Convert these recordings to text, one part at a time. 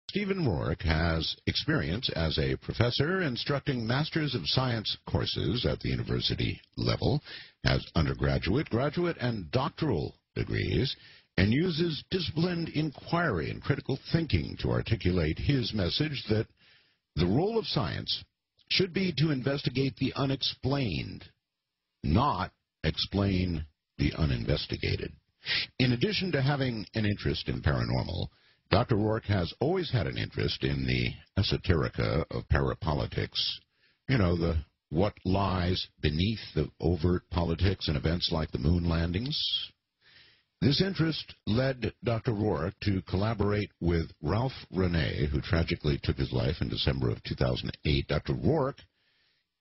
Stephen Rourke has experience as a professor instructing Masters of Science courses at the university level, has undergraduate, graduate, and doctoral degrees, and uses disciplined inquiry and critical thinking to articulate his message that the role of science should be to investigate the unexplained, not explain the uninvestigated. In addition to having an interest in paranormal, Dr. Rourke has always had an interest in the esoterica of parapolitics. You know, the what lies beneath the overt politics and events like the moon landings. This interest led Dr. Rourke to collaborate with Ralph Rene, who tragically took his life in December of 2008. Dr. Rourke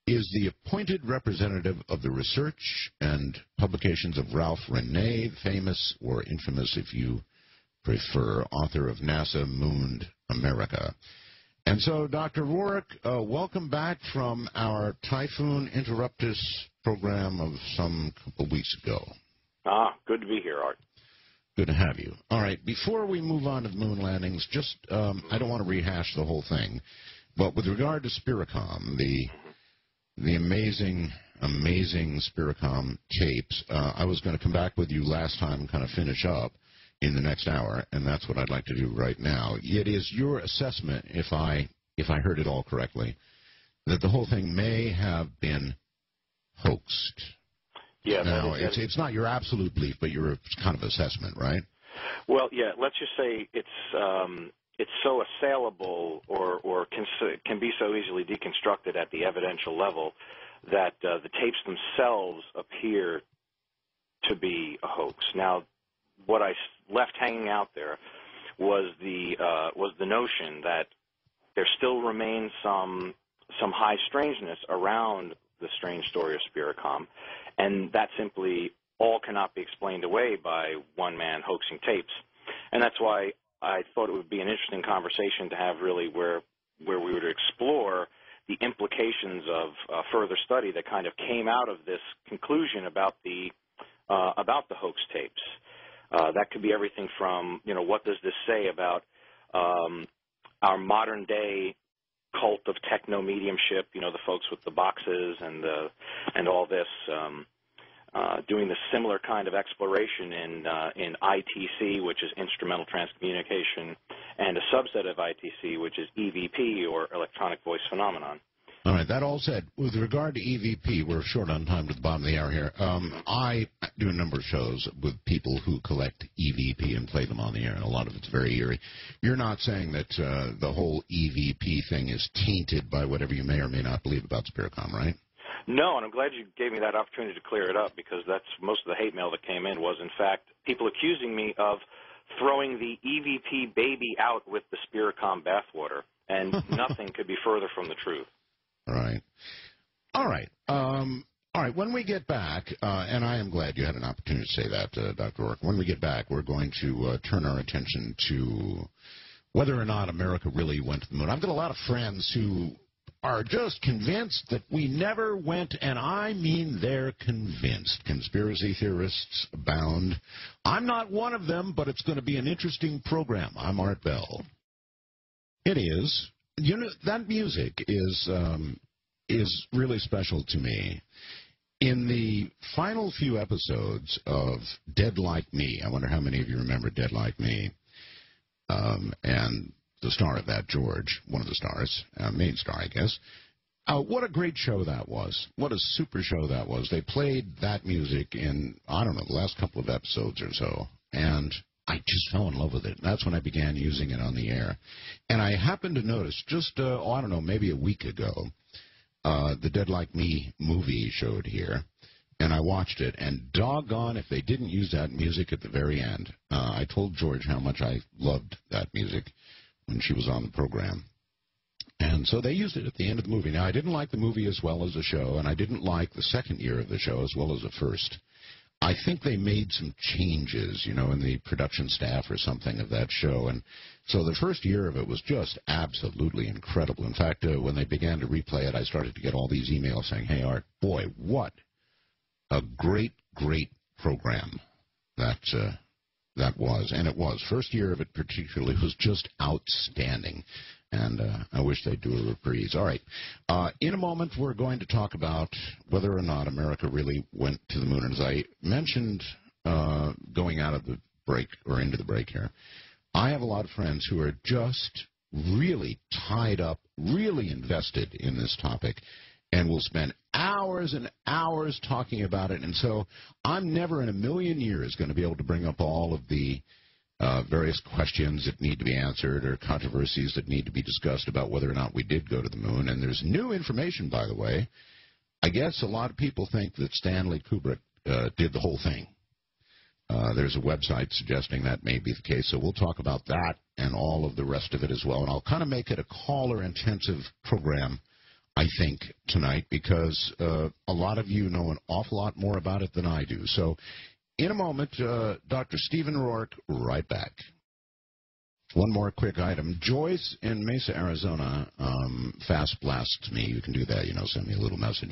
is the appointed representative of the research and publications of Ralph Rene, famous or infamous, if you prefer, author of NASA Mooned America. And so, Dr. Rourke, welcome back from our Typhoon Interruptus program of some couple weeks ago. Good to be here, Art. Good to have you. All right, before we move on to the moon landings, just, I don't want to rehash the whole thing, but with regard to Spiricom, the amazing Spiricom tapes, I was going to come back with you last time and kind of finish up in the next hour, and that's what I'd like to do right now. It is your assessment, if I heard it all correctly, that the whole thing may have been hoaxed. Yeah. Now, it's not your absolute belief, but your kind of assessment, right? Well, yeah. Let's just say it's so assailable, or can be so easily deconstructed at the evidential level that the tapes themselves appear to be a hoax. Now, what I left hanging out there was the notion that there still remains some high strangeness around the strange story of Spiricom, and that simply all cannot be explained away by one man hoaxing tapes. And that's why I thought it would be an interesting conversation to have, really, where we would explore the implications of further study that kind of came out of this conclusion about the hoax tapes. That could be everything from, what does this say about our modern-day cult of techno-mediumship, the folks with the boxes and all this, doing the similar kind of exploration in ITC, which is instrumental transcommunication, and a subset of ITC, which is EVP, or electronic voice phenomenon. All right, that all said, with regard to EVP, we're short on time to the bottom of the hour here. I do a number of shows with people who collect EVP and play them on the air, and a lot of it's very eerie. You're not saying that the whole EVP thing is tainted by whatever you may or may not believe about Spiricom, right? No, and I'm glad you gave me that opportunity to clear it up, because that's most of the hate mail that came in was, in fact, people accusing me of throwing the EVP baby out with the Spiricom bathwater, and nothing could be further from the truth. Right. All right. All right. When we get back, and I am glad you had an opportunity to say that, Dr. Rourke. When we get back, we're going to turn our attention to whether or not America really went to the moon. I've got a lot of friends who are just convinced that we never went, and I mean they're convinced. Conspiracy theorists abound. I'm not one of them, but it's going to be an interesting program. I'm Art Bell. It is. That music is really special to me. In the final few episodes of Dead Like Me, I wonder how many of you remember Dead Like Me, and the star of that, George, one of the stars, main star, I guess. What a great show that was. What a super show that was. They played that music in, I don't know, the last couple of episodes or so, and I just fell in love with it. That's when I began using it on the air. And I happened to notice just, I don't know, maybe a week ago, the Dead Like Me movie showed here, and I watched it, and doggone if they didn't use that music at the very end. I told George how much I loved that music when she was on the program. And so they used it at the end of the movie. Now, I didn't like the movie as well as the show, and I didn't like the second year of the show as well as the first. I think they made some changes, in the production staff or something of that show. And so the first year of it was just absolutely incredible. In fact, when they began to replay it, I started to get all these emails saying, hey, Art, boy, what a great, great program that That was, and it was. First year of it particularly was just outstanding, and I wish they'd do a reprise. All right. In a moment, we're going to talk about whether or not America really went to the moon. And as I mentioned going out of the break, or into the break here, I have a lot of friends who are just really tied up, really invested in this topic, and will spend hours and hours talking about it. And so I'm never in a million years going to be able to bring up all of the various questions that need to be answered or controversies that need to be discussed about whether or not we did go to the moon. And there's new information, by the way. I guess a lot of people think that Stanley Kubrick did the whole thing. There's a website suggesting that may be the case, so we'll talk about that and all of the rest of it as well. And I'll kind of make it a caller-intensive program, I think, tonight, because a lot of you know an awful lot more about it than I do. So in a moment, Dr. Stephen Rourke, right back. One more quick item. Joyce in Mesa, Arizona, fast blasts me. You can do that, send me a little message.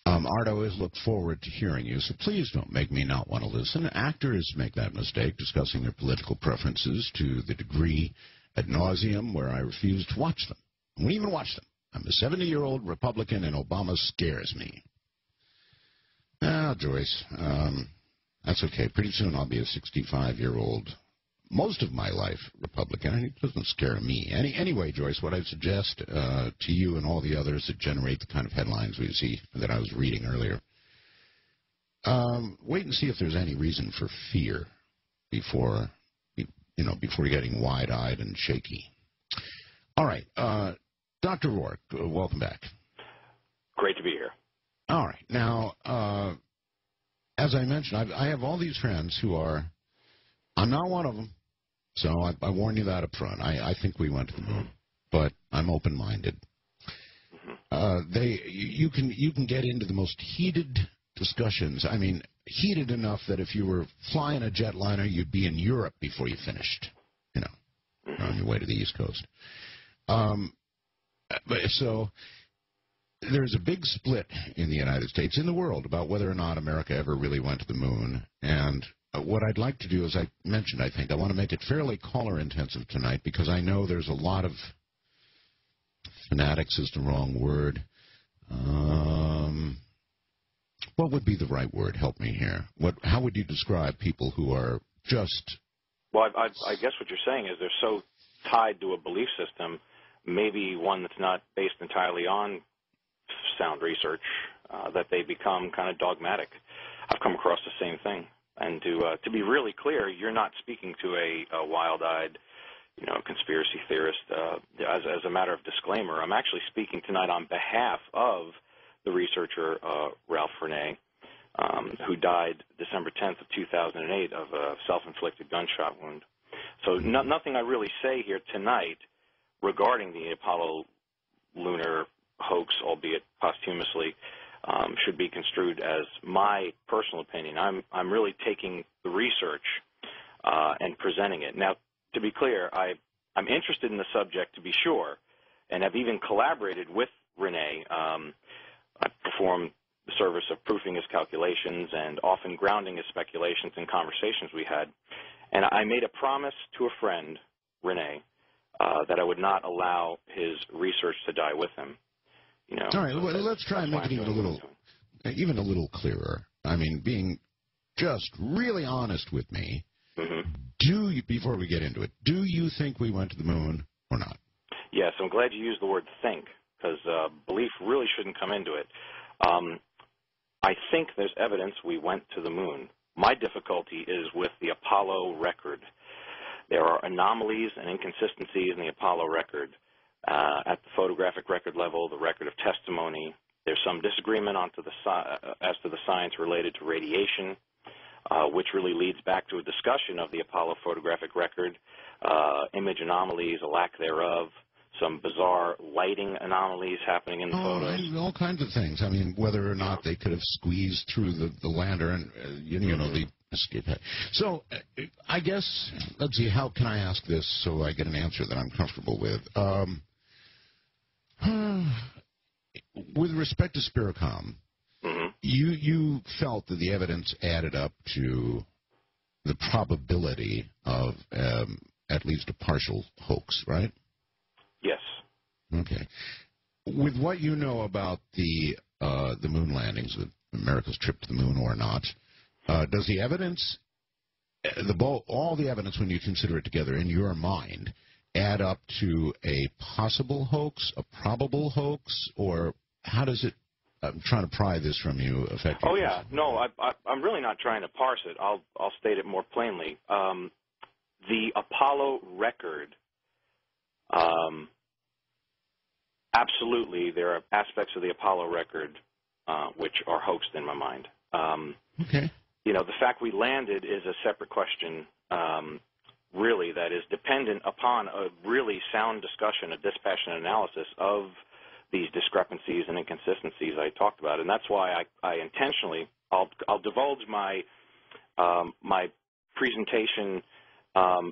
Art, I always look forward to hearing you, so please don't make me not want to listen. Actors make that mistake, discussing their political preferences to the degree ad nauseum where I refuse to watch them. I won't even watch them. I'm a 70-year-old Republican, and Obama scares me. Joyce, that's okay. Pretty soon I'll be a 65-year-old, most of my life, Republican, and it doesn't scare me. Anyway, Joyce, what I'd suggest to you and all the others that generate the kind of headlines we see that I was reading earlier, wait and see if there's any reason for fear before getting wide-eyed and shaky. All right. Dr. Rourke, welcome back. Great to be here. All right. Now, as I mentioned, I have all these friends who are, I'm not one of them, so I warn you that up front. I think we went to the moon, but I'm open-minded. You can get into the most heated discussions. I mean, heated enough that if you were flying a jetliner, you'd be in Europe before you finished, on your way to the East Coast. So there's a big split in the United States, in the world, about whether or not America ever really went to the moon. And what I'd like to do, as I mentioned, I think, I want to make it fairly caller-intensive tonight, because I know there's a lot of fanatics is the wrong word. What would be the right word? Help me here. How would you describe people who are just... Well, I guess what you're saying is they're so tied to a belief system, maybe one that's not based entirely on sound research, that they become kind of dogmatic. I've come across the same thing. And to be really clear, you're not speaking to a wild-eyed, conspiracy theorist. As a matter of disclaimer, I'm actually speaking tonight on behalf of the researcher Ralph Renee, who died December 10th of 2008 of a self-inflicted gunshot wound. So nothing I really say here tonight regarding the Apollo lunar hoax, albeit posthumously, should be construed as my personal opinion. I'm really taking the research and presenting it. Now, to be clear, I'm interested in the subject, to be sure, and have even collaborated with Renee. I performed the service of proofing his calculations and often grounding his speculations in conversations we had. And I made a promise to a friend, Renee, that I would not allow his research to die with him. All right, well, let's try and make it even a little clearer. I mean, being just really honest with me. Mm-hmm. Before we get into it, do you think we went to the moon or not? Yes, I'm glad you used the word think, because belief really shouldn't come into it. I think there's evidence we went to the moon. My difficulty is with the Apollo record. There are anomalies and inconsistencies in the Apollo record. At the photographic record level, the record of testimony, there's some disagreement as to the science related to radiation, which really leads back to a discussion of the Apollo photographic record, image anomalies, a lack thereof, some bizarre lighting anomalies happening in the photos. All kinds of things. I mean, whether or not they could have squeezed through the lander and, the escape hatch. So I guess, let's see, how can I ask this so I get an answer that I'm comfortable with? With respect to Spiricom, you felt that the evidence added up to the probability of at least a partial hoax, right? Yes. Okay. With what you know about the moon landings, America's trip to the moon or not, does the evidence, all the evidence when you consider it together in your mind, add up to a possible hoax, a probable hoax, or how does it? I'm trying to pry this from you effectively. Oh yeah, no, I'm really not trying to parse it. I'll state it more plainly. The Apollo record, absolutely, there are aspects of the Apollo record which are hoaxed in my mind. Okay. You know, the fact we landed is a separate question, really, that is dependent upon a really sound discussion, a dispassionate analysis of these discrepancies and inconsistencies I talked about. And that's why I intentionally, I'll divulge my my presentation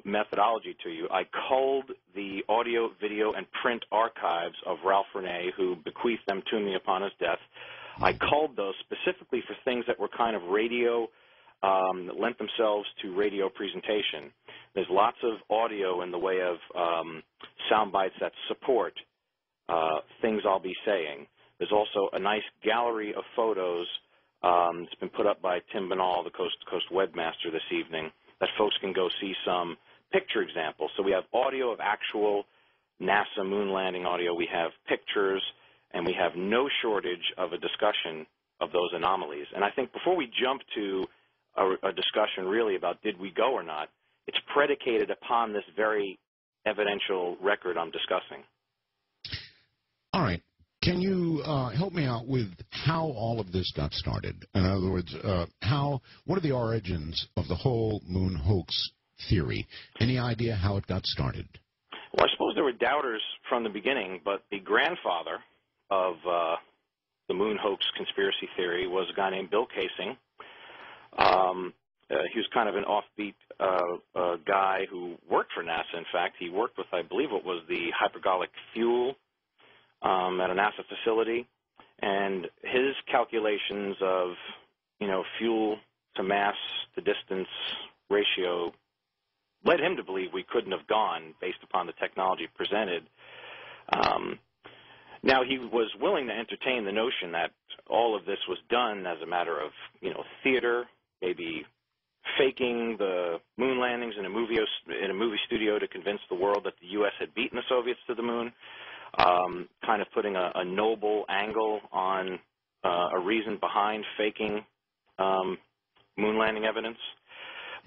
methodology to you. I culled the audio, video, and print archives of Ralph Renee, who bequeathed them to me upon his death. I culled those specifically for things that were kind of radio, that lent themselves to radio presentation. There's lots of audio in the way of sound bites that support things I'll be saying. There's also a nice gallery of photos that's been put up by Tim Banal, the Coast to Coast webmaster, this evening, that folks can go see some picture examples. So we have audio of actual NASA moon landing audio. We have pictures, and we have no shortage of a discussion of those anomalies. And I think before we jump to a discussion really about did we go or not, it's predicated upon this very evidential record I'm discussing. All right. Can you help me out with how all of this got started? In other words, what are the origins of the whole moon hoax theory? Any idea how it got started? Well, I suppose there were doubters from the beginning, but the grandfather of the moon hoax conspiracy theory was a guy named Bill Casing. He was kind of an offbeat guy who worked for NASA. In fact, he worked with, I believe it was the hypergolic fuel at a NASA facility, and his calculations of, fuel to mass to distance ratio led him to believe we couldn't have gone based upon the technology presented. Now, he was willing to entertain the notion that all of this was done as a matter of, theater, maybe faking the moon landings in a movie studio to convince the world that the U.S. had beaten the Soviets to the moon. Kind of putting a noble angle on a reason behind faking moon landing evidence.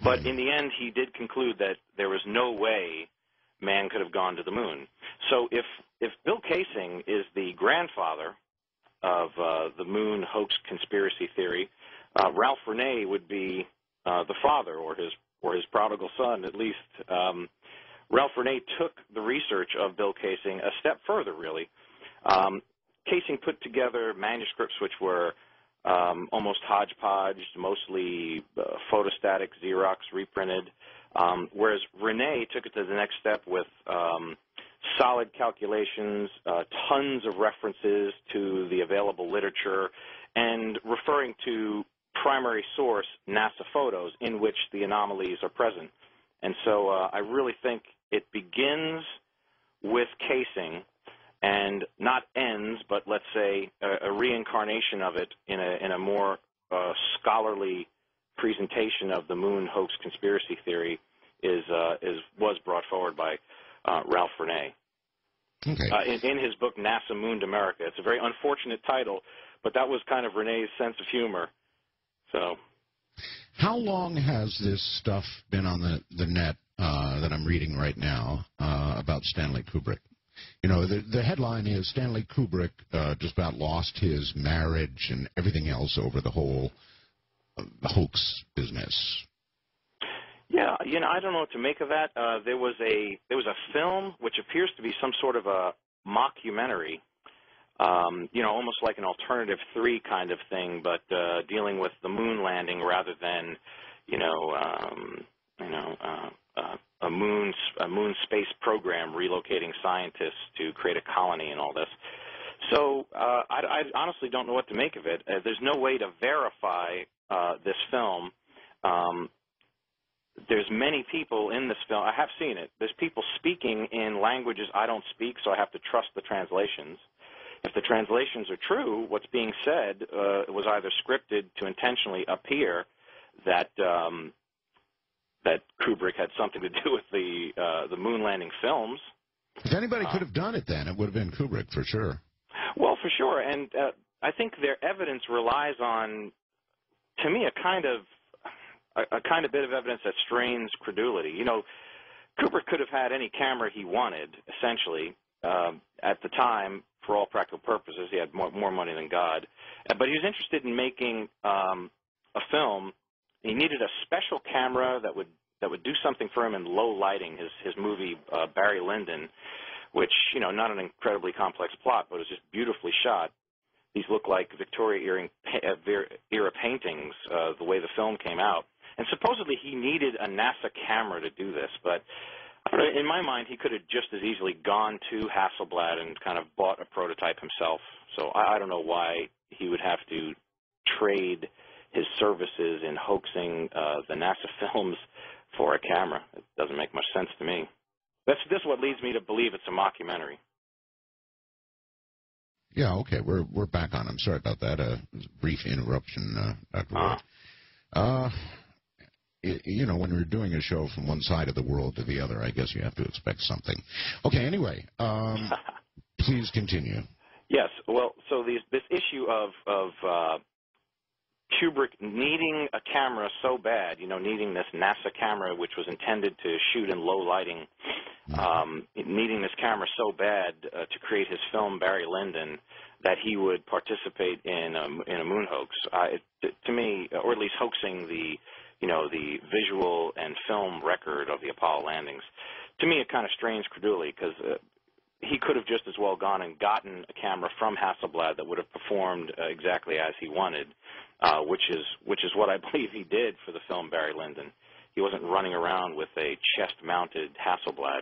But in the end, he did conclude that there was no way man could have gone to the moon. So if Bill Casing is the grandfather of the moon hoax conspiracy theory, Ralph Renee would be the father, or his prodigal son, at least. Ralph Renee took the research of Bill Casing a step further, really. Casing put together manuscripts which were almost hodgepodge, mostly photostatic, Xerox, reprinted, whereas Renee took it to the next step with solid calculations, tons of references to the available literature, and referring to primary source NASA photos in which the anomalies are present. And so I really think it begins with Casing and not ends, but let's say a reincarnation of it in a more scholarly presentation of the moon hoax conspiracy theory was brought forward by Ralph Renee. Okay. In his book, NASA Mooned America. It's a very unfortunate title, but that was kind of Renee's sense of humor. So, how long has this stuff been on the net that I'm reading right now about Stanley Kubrick? The headline is Stanley Kubrick just about lost his marriage and everything else over the whole hoax business. Yeah, I don't know what to make of that. There was a film which appears to be some sort of a mockumentary, almost like an alternative 3 kind of thing, but dealing with the moon landing rather than, a moon space program relocating scientists to create a colony and all this. So I honestly don't know what to make of it. There's no way to verify this film. there's many people in this film. I have seen it. There's people speaking in languages I don't speak, so I have to trust the translations. If the translations are true, what's being said was either scripted to intentionally appear that that Kubrick had something to do with the moon landing films. If anybody could have done it then, it would have been Kubrick for sure. Well, for sure, and I think their evidence relies on, to me, a kind of bit of evidence that strains credulity. You know, Kubrick could have had any camera he wanted, essentially, at the time, for all practical purposes. He had more money than God. But he was interested in making a film. He needed a special camera that would do something for him in low lighting. His movie, Barry Lyndon, which, you know, not an incredibly complex plot, but it was just beautifully shot. These look like Victoria era paintings, the way the film came out. And supposedly he needed a NASA camera to do this, but in my mind he could have just as easily gone to Hasselblad and kind of bought a prototype himself. So I don't know why he would have to trade his services in hoaxing the NASA films for a camera. It doesn't make much sense to me. This is what leads me to believe it's a mockumentary. Yeah, okay, we're back on. I'm sorry about that. Brief interruption, Dr. Ward. You know, when we're doing a show from one side of the world to the other, I guess you have to expect something. Okay, anyway, please continue. Yes, well, so this issue of Kubrick needing a camera so bad, you know, needing this NASA camera which was intended to shoot in low lighting, needing this camera so bad to create his film Barry Lyndon that he would participate in a moon hoax. To me, or at least hoaxing the visual and film record of the Apollo landings. To me, it kind of strains credulity because he could have just as well gone and gotten a camera from Hasselblad that would have performed exactly as he wanted, which is what I believe he did for the film Barry Lyndon. He wasn't running around with a chest-mounted Hasselblad,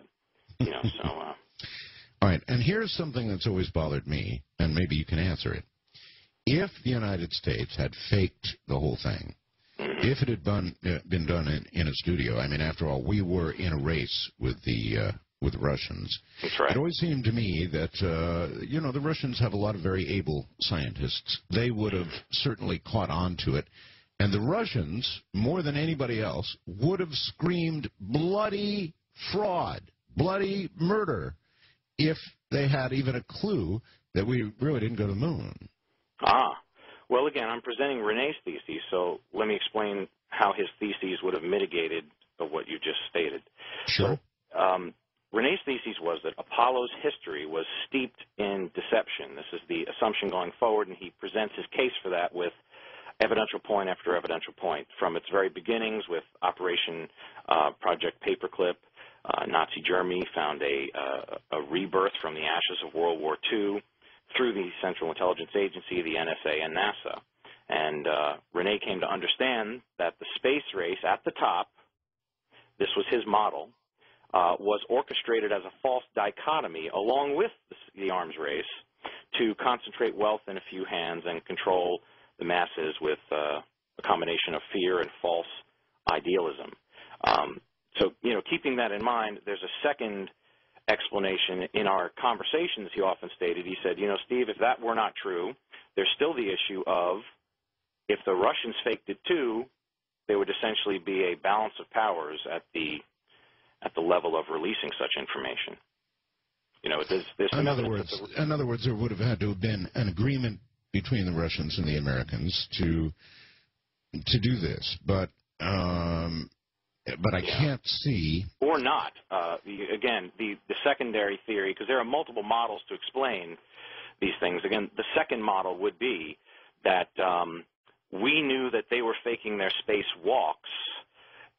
you know. So. All right, and here's something that's always bothered me, and maybe you can answer it. If the United States had faked the whole thing, if it had been done in a studio, I mean, after all, we were in a race with the Russians. That's right. It always seemed to me that, the Russians have a lot of very able scientists. They would have certainly caught on to it. And the Russians, more than anybody else, would have screamed bloody fraud, bloody murder, if they had even a clue that we really didn't go to the moon. Well, again, I'm presenting René's thesis, so let me explain how his theses would have mitigated what you just stated. Sure. So, René's thesis was that Apollo's history was steeped in deception. This is the assumption going forward, and he presents his case for that with evidential point after evidential point. From its very beginnings with Operation Project Paperclip, Nazi Germany found a rebirth from the ashes of World War II, through the Central Intelligence Agency, the NSA, and NASA. And René came to understand that the space race at the top, this was his model, was orchestrated as a false dichotomy along with the arms race to concentrate wealth in a few hands and control the masses with a combination of fear and false idealism. So, keeping that in mind, there's a second explanation in our conversations. He often stated, he said, Steve, if that were not true, there's still the issue of if the Russians faked it too, there would essentially be a balance of powers at the level of releasing such information. In other words, there would have had to have been an agreement between the Russians and the Americans to do this, but I can't see. Or not. Again, the secondary theory, because there are multiple models to explain these things. Again, the second model would be that we knew that they were faking their spacewalks,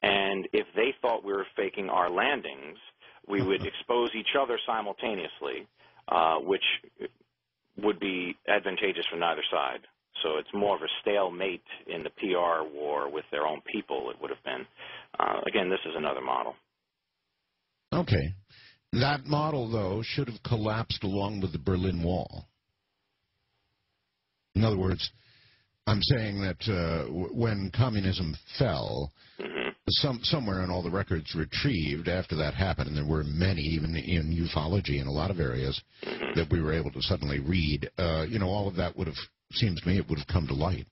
and if they thought we were faking our landings, we would expose each other simultaneously, which would be advantageous for neither side. So it's more of a stalemate in the PR war with their own people, it would have been. Again, this is another model. Okay. That model, though, should have collapsed along with the Berlin Wall. In other words, I'm saying that when communism fell, somewhere in all the records retrieved after that happened, and there were many, even in ufology in a lot of areas, that we were able to suddenly read, all of that would have, seems to me, it would have come to light.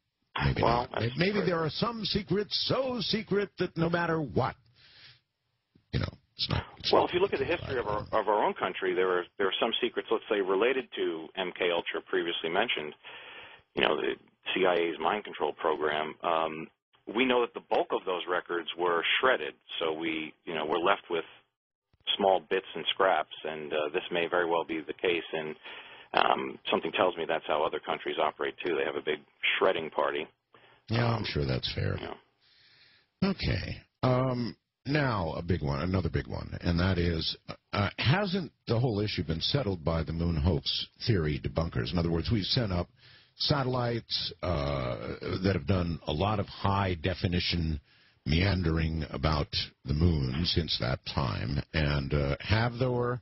Maybe not. Maybe there are some secrets so secret that no matter what, it's not. Well, if you look at the history of our own country, there are some secrets, let's say, related to MK Ultra, previously mentioned. The CIA's mind control program. We know that the bulk of those records were shredded, so we're left with small bits and scraps, and this may very well be the case. And something tells me that's how other countries operate too. They have a big shredding party. Yeah, I'm sure that's fair. Okay. Now, another big one, and that is, hasn't the whole issue been settled by the moon hoax theory debunkers? In other words, we've sent up satellites that have done a lot of high-definition meandering about the moon since that time, and have there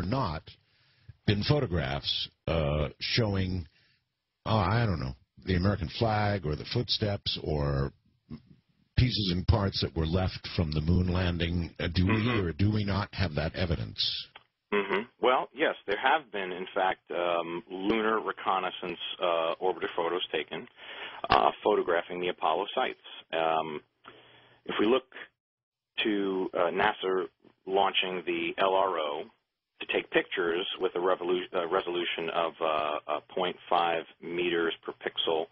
not been photographs showing, I don't know, the American flag or the footsteps or pieces and parts that were left from the moon landing? Do we or do we not have that evidence? Well, yes, there have been, in fact, lunar reconnaissance orbiter photos taken photographing the Apollo sites. If we look to NASA launching the LRO to take pictures with a resolution of 0.5 meters per pixel,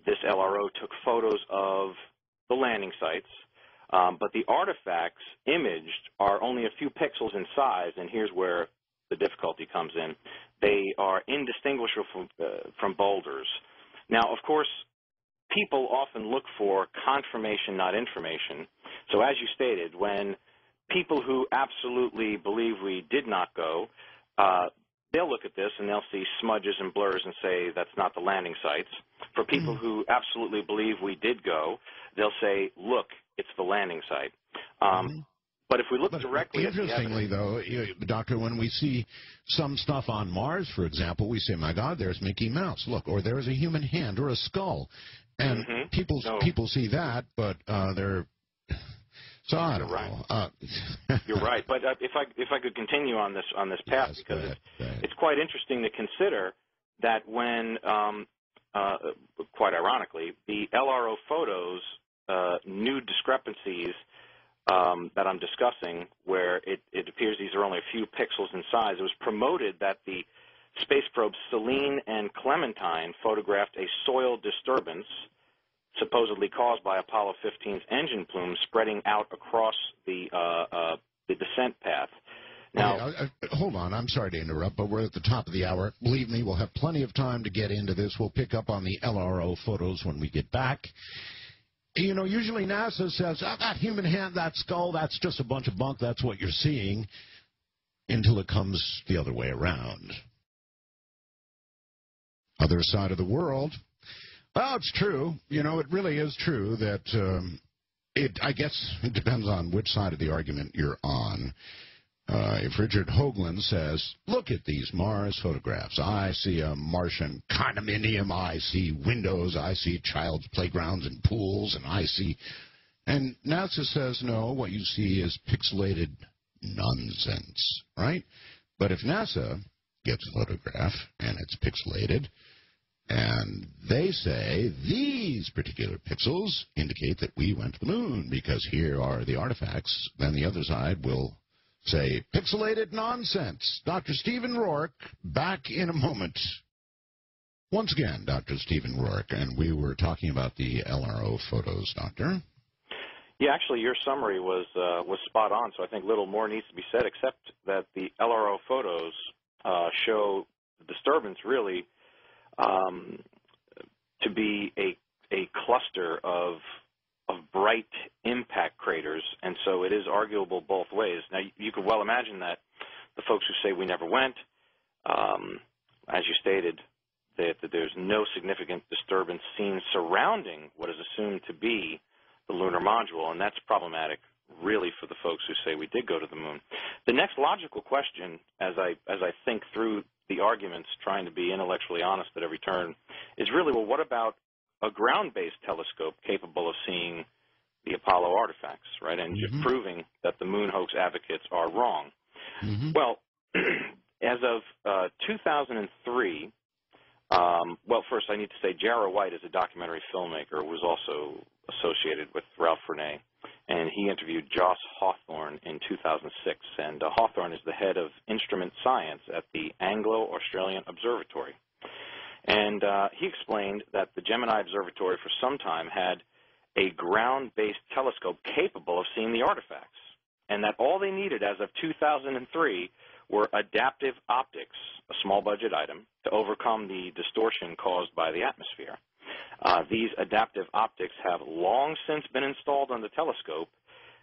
this LRO took photos of the landing sites, but the artifacts imaged are only a few pixels in size, and here's where the difficulty comes in. They are indistinguishable from boulders. Now, of course, people often look for confirmation, not information. So as you stated, when people who absolutely believe we did not go, they'll look at this and they'll see smudges and blurs and say that's not the landing sites. For people who absolutely believe we did go, they'll say, look, it's the landing site. But if we look directly at the evidence... Interestingly, though, Doctor, when we see some stuff on Mars, for example, we say, my God, there's Mickey Mouse. Look, or there's a human hand or a skull. And people see that, but they're... So I don't know. You're right. But if I could continue on this path, yes, because it's quite interesting to consider that when, quite ironically, the LRO photos, new discrepancies that I'm discussing, where it appears these are only a few pixels in size, it was promoted that the space probes Selene and Clementine photographed a soil disturbance supposedly caused by Apollo 15's engine plumes spreading out across the descent path. Now, hold on. I'm sorry to interrupt, but we're at the top of the hour. Believe me, we'll have plenty of time to get into this. We'll pick up on the LRO photos when we get back. Usually NASA says, that human hand, that skull, that's just a bunch of bunk. That's what you're seeing, until it comes the other way around. Other side of the world. Well, it's true. It really is true that I guess it depends on which side of the argument you're on. If Richard Hoagland says, look at these Mars photographs. I see a Martian condominium. I see windows. I see child's playgrounds and pools. And NASA says, no, what you see is pixelated nonsense, right? But if NASA gets a photograph and it's pixelated, and they say these particular pixels indicate that we went to the moon because here are the artifacts, then the other side will say pixelated nonsense. Dr. Stephen Rourke, back in a moment. Once again, Dr. Stephen Rourke, and we were talking about the LRO photos, Doctor. Yeah, actually, your summary was spot on, so I think little more needs to be said, except that the LRO photos show the disturbance really to be a cluster of bright impact craters, and so it is arguable both ways. Now, you could well imagine that the folks who say we never went, as you stated, that there's no significant disturbance seen surrounding what is assumed to be the lunar module, and that's problematic really for the folks who say we did go to the moon. The next logical question, as I think through the arguments, trying to be intellectually honest at every turn, is really, well, what about a ground-based telescope capable of seeing the Apollo artifacts, right, and just proving that the moon hoax advocates are wrong? Well, as of 2003, well, first I need to say Jarrah White is a documentary filmmaker who was also associated with Ralph Renee, and he interviewed Joss Hawthorne in 2006, and Hawthorne is the head of instrument science at the Anglo-Australian Observatory. And he explained that the Gemini Observatory for some time had a ground-based telescope capable of seeing the artifacts, and that all they needed as of 2003 were adaptive optics, a small-budget item, to overcome the distortion caused by the atmosphere. These adaptive optics have long since been installed on the telescope,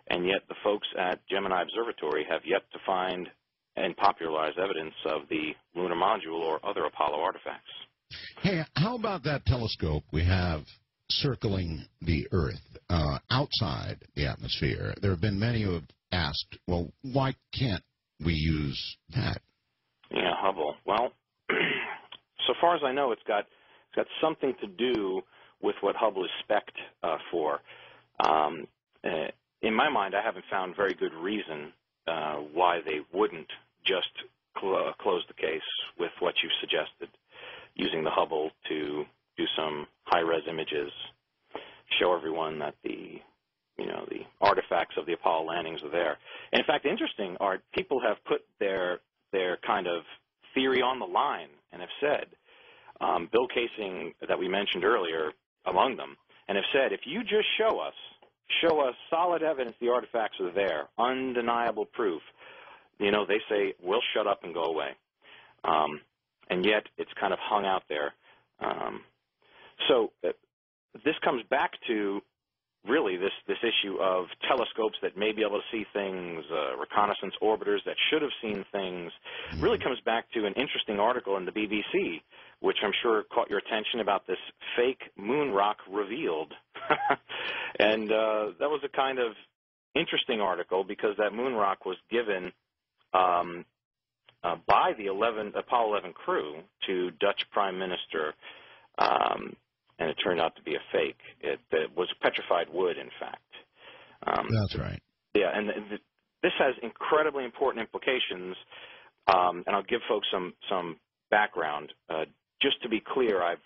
and yet the folks at Gemini Observatory have yet to find and popularize evidence of the lunar module or other Apollo artifacts. Hey, how about that telescope we have circling the Earth outside the atmosphere? There have been many who have asked, well, why can't we use that? Yeah, Hubble. Well, so far as I know, it's got something to do with what Hubble is spec'd for. In my mind, I haven't found very good reason why they wouldn't just close the case with what you suggested, using the Hubble to do some high-res images, show everyone that the artifacts of the Apollo landings are there. And in fact, interesting, Art, people have put their kind of theory on the line and have said, Bill Casing, that we mentioned earlier, among them, and have said, if you just show us solid evidence the artifacts are there, undeniable proof, they say, we'll shut up and go away. And yet it's kind of hung out there. So this comes back to really this issue of telescopes that may be able to see things, reconnaissance orbiters that should have seen things. Really comes back to an interesting article in the BBC, which I'm sure caught your attention, about this fake moon rock revealed. And that was a kind of interesting article because that moon rock was given by the Apollo 11 crew to Dutch Prime Minister, and it turned out to be a fake. It was petrified wood, in fact. That's right. Yeah, and this has incredibly important implications, and I'll give folks some background. Just to be clear, I've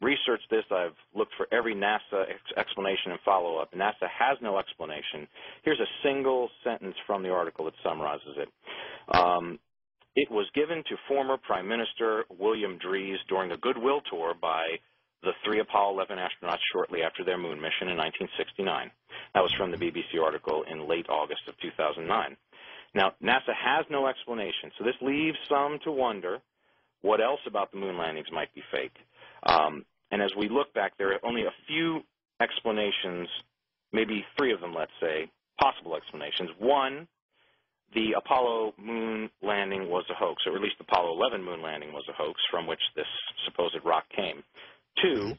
researched this. I've looked for every NASA explanation and follow-up. NASA has no explanation. Here's a single sentence from the article that summarizes it. It was given to former Prime Minister William Drees during a goodwill tour by the 3 Apollo 11 astronauts shortly after their moon mission in 1969. That was from the BBC article in late August of 2009. Now, NASA has no explanation, so this leaves some to wonder what else about the moon landings might be fake. And as we look back, there are only a few explanations, maybe 3 of them, let's say, possible explanations. One, the Apollo moon landing was a hoax, or at least the Apollo 11 moon landing was a hoax from which this supposed rock came. 2,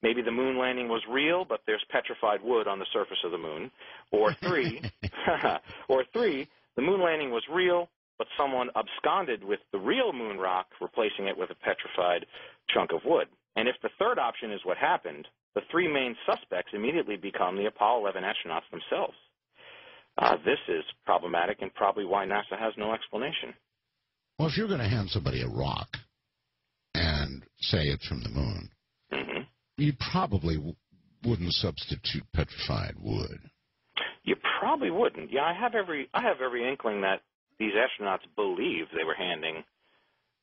maybe the moon landing was real, but there's petrified wood on the surface of the moon. Or 3, the moon landing was real, but someone absconded with the real moon rock, replacing it with a petrified chunk of wood. And if the third option is what happened, the 3 main suspects immediately become the Apollo 11 astronauts themselves. This is problematic and probably why NASA has no explanation. Well, if you're going to hand somebody a rock and say it's from the moon, you probably wouldn't substitute petrified wood. You probably wouldn't. Yeah, I have every inkling that these astronauts believe they were handing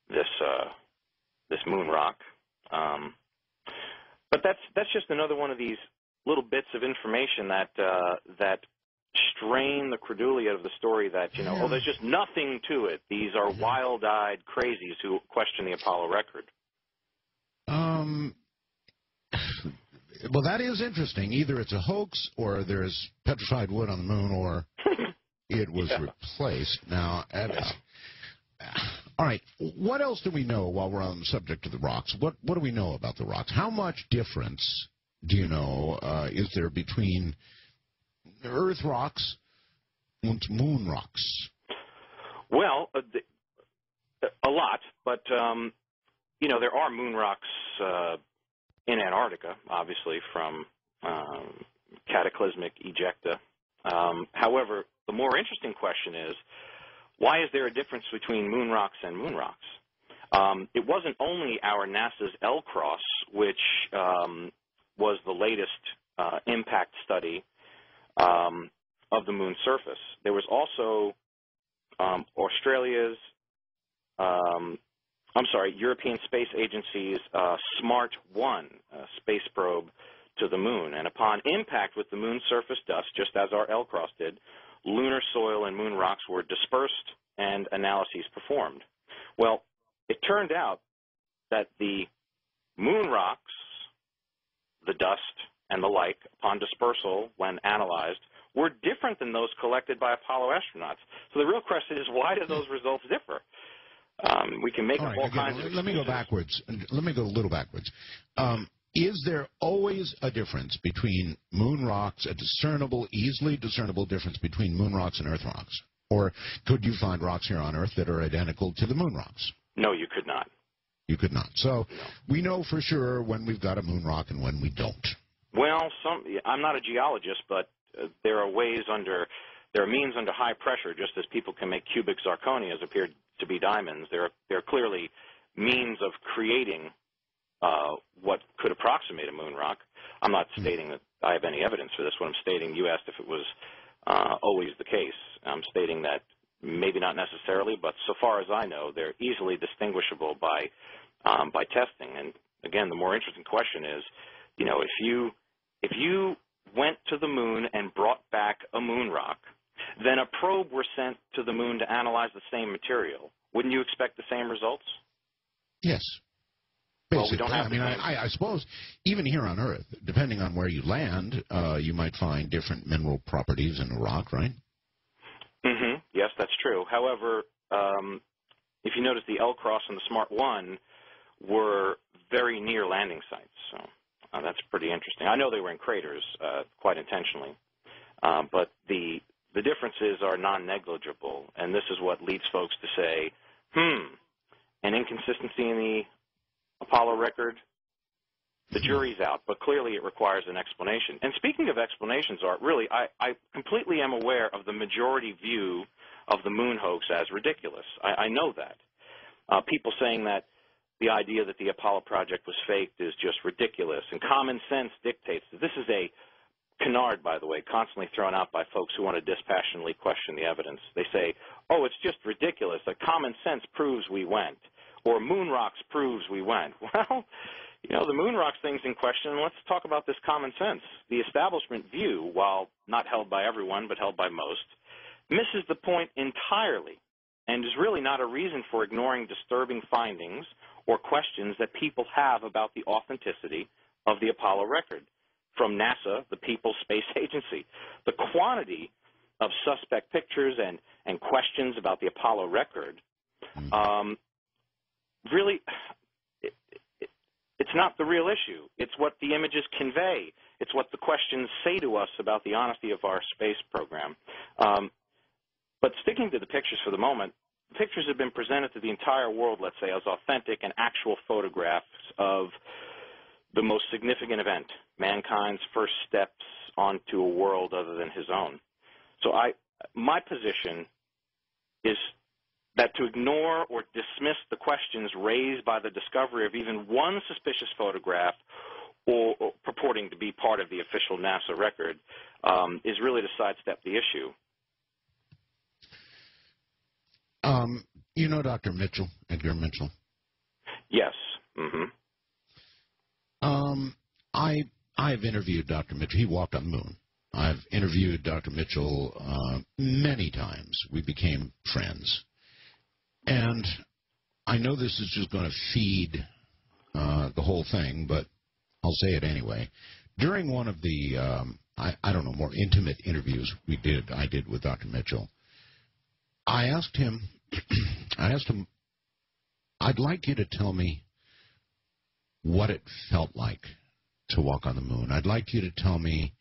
this moon rock. But that's just another one of these little bits of information that strain the credulity of the story that, oh, there's just nothing to it. These are wild-eyed crazies who question the Apollo record. Well, that is interesting. Either it's a hoax or there's petrified wood on the moon or it was replaced. Now, all right, what else do we know while we're on the subject of the rocks? What do we know about the rocks? How much difference do you know is there between Earth rocks and moon rocks? Well, A lot, but there are moon rocks in Antarctica, obviously from cataclysmic ejecta. However, the more interesting question is, why is there a difference between moon rocks and moon rocks? It wasn't only our NASA's L-Cross, which was the latest impact study of the moon's surface. There was also European Space Agency's SMART-1 space probe to the moon. And upon impact with the moon's surface dust, just as our L-Cross did, lunar soil and moon rocks were dispersed and analyses performed. Well, it turned out that the moon rocks, the dust, and the like, upon dispersal when analyzed, were different than those collected by Apollo astronauts. So the real question is, why do those results differ? We can make up all kinds of excuses. Let me go backwards. Let me go a little backwards. Is there always a difference between moon rocks, a easily discernible difference between moon rocks and Earth rocks? Or could you find rocks here on Earth that are identical to the moon rocks? No, you could not. You could not. So we know for sure when we've got a moon rock and when we don't. Well, I'm not a geologist, but there are means under high pressure, just as people can make cubic zirconias appear to be diamonds. There are clearly means of creating what could approximate a moon rock. I'm not stating that I have any evidence for this. What I'm stating, you asked if it was always the case. I'm stating that maybe not necessarily, but so far as I know, they're easily distinguishable by testing. And again, the more interesting question is, if you went to the moon and brought back a moon rock, then a probe were sent to the moon to analyze the same material. Wouldn't you expect the same results? Yes. Basically. Well, we don't have I suppose even here on Earth, depending on where you land, you might find different mineral properties in a rock, right? Mm-hmm. Yes, that's true. However, if you notice, the L-Cross and the SMART-1 were very near landing sites, so that's pretty interesting. I know they were in craters quite intentionally, but the differences are non-negligible, and this is what leads folks to say, an inconsistency in the Apollo record, the jury's out, but clearly it requires an explanation. And speaking of explanations, Art, really, I completely am aware of the majority view of the moon hoax as ridiculous. I know that. People saying that the idea that the Apollo project was faked is just ridiculous, and common sense dictates that. This is a canard, by the way, constantly thrown out by folks who want to dispassionately question the evidence. They say, oh, it's just ridiculous. That common sense proves we went, or moon rocks proves we went. Well, the moon rocks thing's in question. Let's talk about this common sense. The establishment view, while not held by everyone but held by most, misses the point entirely and is really not a reason for ignoring disturbing findings or questions that people have about the authenticity of the Apollo record. From NASA, the People's Space Agency, the quantity of suspect pictures and questions about the Apollo record, really, it's not the real issue. It's what the images convey. It's what the questions say to us about the honesty of our space program. But sticking to the pictures for the moment, pictures have been presented to the entire world, let's say, as authentic and actual photographs of the most significant event, mankind's first steps onto a world other than his own. So my position is that to ignore or dismiss the questions raised by the discovery of even one suspicious photograph or purporting to be part of the official NASA record is really to sidestep the issue. Dr. Mitchell, Edgar Mitchell? Yes. Mm-hmm. I've interviewed Dr. Mitchell. He walked on the moon. I've interviewed Dr. Mitchell many times. We became friends. And I know this is just going to feed the whole thing, but I'll say it anyway. During one of the, more intimate interviews I did with Dr. Mitchell, I asked him, I'd like you to tell me what it felt like to walk on the moon. I'd like you to tell me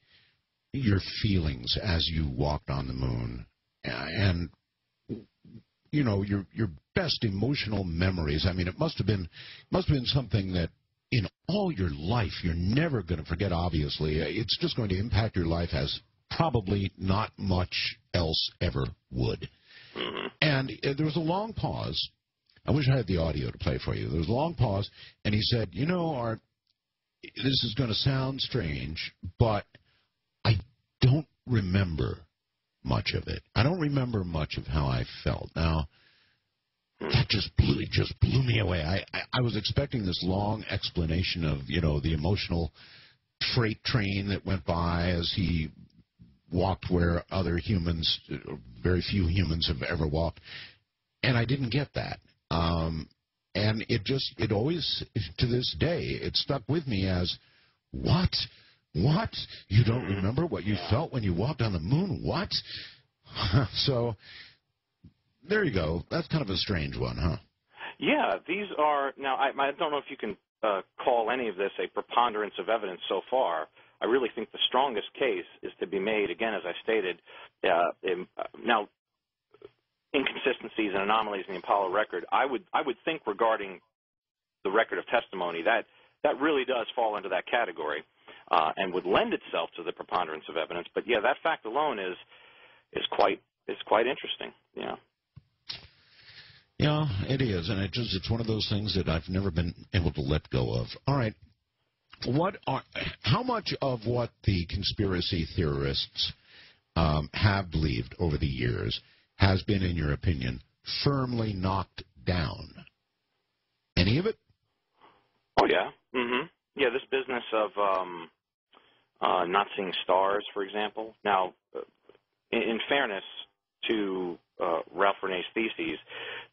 your feelings as you walked on the moon, and your best emotional memories. I mean, it must have been something that in all your life you're never going to forget, obviously. It's just going to impact your life as probably not much else ever would. And there was a long pause. I wish I had the audio to play for you. There was a long pause, and he said, you know, Art, this is going to sound strange, but I don't remember much of it. I don't remember much of how I felt. Now, that just blew me away. I was expecting this long explanation of, you know, the emotional freight train that went by as he walked where other humans, very few humans have ever walked, and I didn't get that. And it always, to this day, it stuck with me as, what? What? You don't remember what you felt when you walked on the moon? What? So, there you go. That's kind of a strange one, huh? Yeah, these are, now, I don't know if you can call any of this a preponderance of evidence so far. I really think the strongest case is to be made, again, as I stated, now, inconsistencies and anomalies in the Apollo record, I would think regarding the record of testimony that really does fall into that category and would lend itself to the preponderance of evidence. But yeah, that fact alone is quite interesting. Yeah. Yeah, it is, and it's one of those things that I've never been able to let go of. All right, how much of what the conspiracy theorists have believed over the years has been, in your opinion, firmly knocked down? Any of it? Oh, yeah. Yeah, this business of not seeing stars, for example. Now, in fairness to Ralph Renee's theses,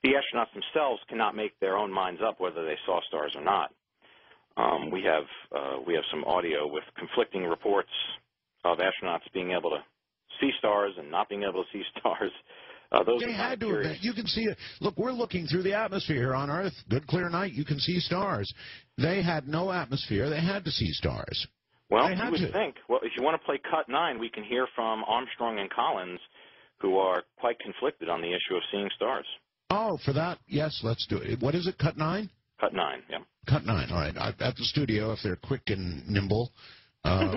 the astronauts themselves cannot make their own minds up whether they saw stars or not. We have some audio with conflicting reports of astronauts being able to see stars and not being able to see stars. They had to have. You can see it. Look, we're looking through the atmosphere here on Earth. Good, clear night. You can see stars. They had no atmosphere. They had to see stars. Well, you would think. Well, if you want to play Cut 9, we can hear from Armstrong and Collins, who are quite conflicted on the issue of seeing stars. Oh, for that, yes, let's do it. What is it, Cut 9? Cut 9, yeah. Cut 9, all right. At the studio, if they're quick and nimble,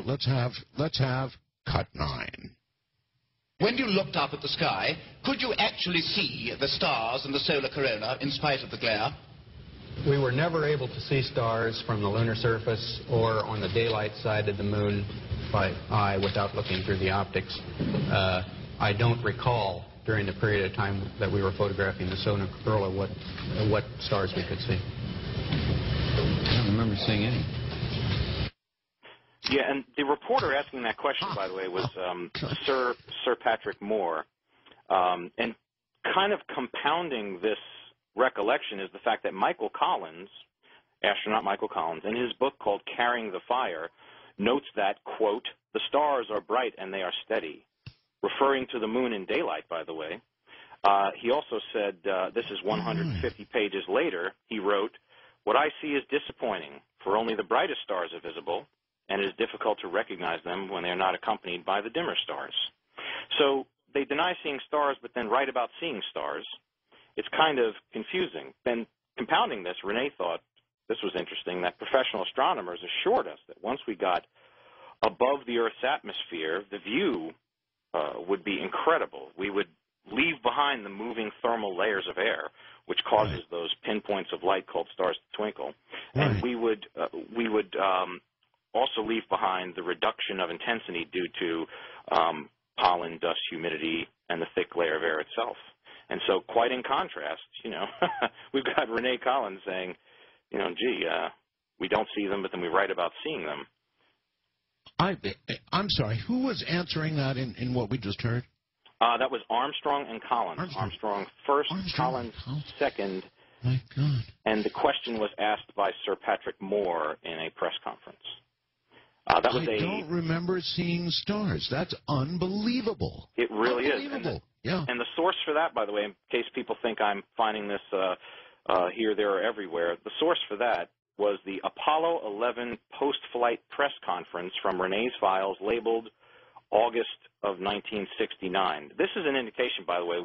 let's have Cut 9. When you looked up at the sky, could you actually see the stars and the solar corona in spite of the glare? We were never able to see stars from the lunar surface or on the daylight side of the moon by eye without looking through the optics. I don't recall during the period of time that we were photographing the solar corona what stars we could see. I don't remember seeing any. Yeah, and the reporter asking that question, by the way, was Sir Patrick Moore. And kind of compounding this recollection is the fact that Michael Collins, astronaut Michael Collins, in his book called Carrying the Fire, notes that, quote, the stars are bright and they are steady, referring to the moon in daylight, by the way. He also said, this is 150 pages later, he wrote, what I see is disappointing, for only the brightest stars are visible, and it is difficult to recognize them when they are not accompanied by the dimmer stars. So they deny seeing stars, but then write about seeing stars. It's kind of confusing. Then compounding this, Renee thought this was interesting, that professional astronomers assured us that once we got above the Earth's atmosphere, the view would be incredible. We would leave behind the moving thermal layers of air, which causes those pinpoints of light called stars to twinkle. And we would also leave behind the reduction of intensity due to pollen, dust, humidity, and the thick layer of air itself. And so quite in contrast, you know, we've got Renee Collins saying, you know, gee, we don't see them, but then we write about seeing them. I'm sorry, who was answering that in what we just heard? That was Armstrong and Collins. Armstrong first, Collins second. My God. And the question was asked by Sir Patrick Moore in a press conference. I don't remember seeing stars. That's unbelievable. It really is. And the source for that, by the way, in case people think I'm finding this here, there, or everywhere, the source for that was the Apollo 11 post-flight press conference from Renee's files labeled August of 1969. This is an indication, by the way,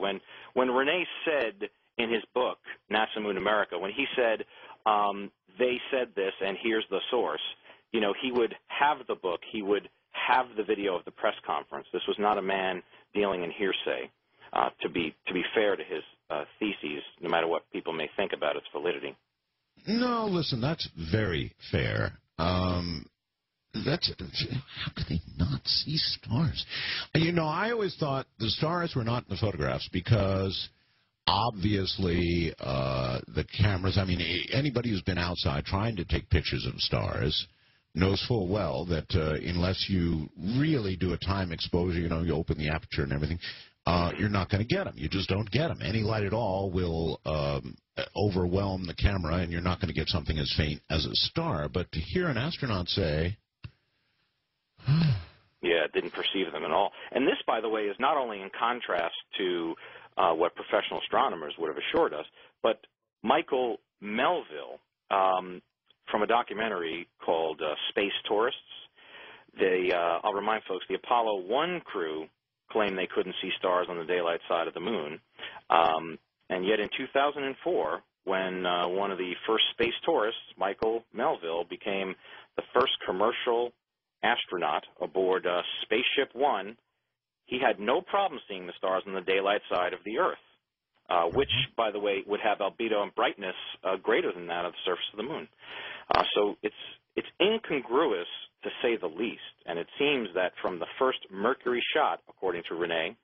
when Renee said in his book, NASA Moon America, when he said, they said this and here's the source, you know, he would have the book, he would have the video of the press conference. This was not a man dealing in hearsay, to be fair to his theses, no matter what people may think about its validity. No, listen, that's very fair. How could they not see stars? You know, I always thought the stars were not in the photographs because obviously the cameras, I mean, anybody who's been outside trying to take pictures of stars knows full well that unless you really do a time exposure, you know, you open the aperture and everything, you're not going to get them. You just don't get them. Any light at all will overwhelm the camera, and you're not going to get something as faint as a star. But to hear an astronaut say... yeah, didn't perceive them at all. And this, by the way, is not only in contrast to what professional astronomers would have assured us, but Michael Melville, from a documentary called Space Tourists. I'll remind folks, the Apollo 1 crew claimed they couldn't see stars on the daylight side of the moon. And yet in 2004, when one of the first space tourists, Michael Melville, became the first commercial astronaut aboard Spaceship One, he had no problem seeing the stars on the daylight side of the Earth, which, by the way, would have albedo and brightness greater than that of the surface of the moon. So it's incongruous, to say the least, and it seems that from the first Mercury shot, according to Renee,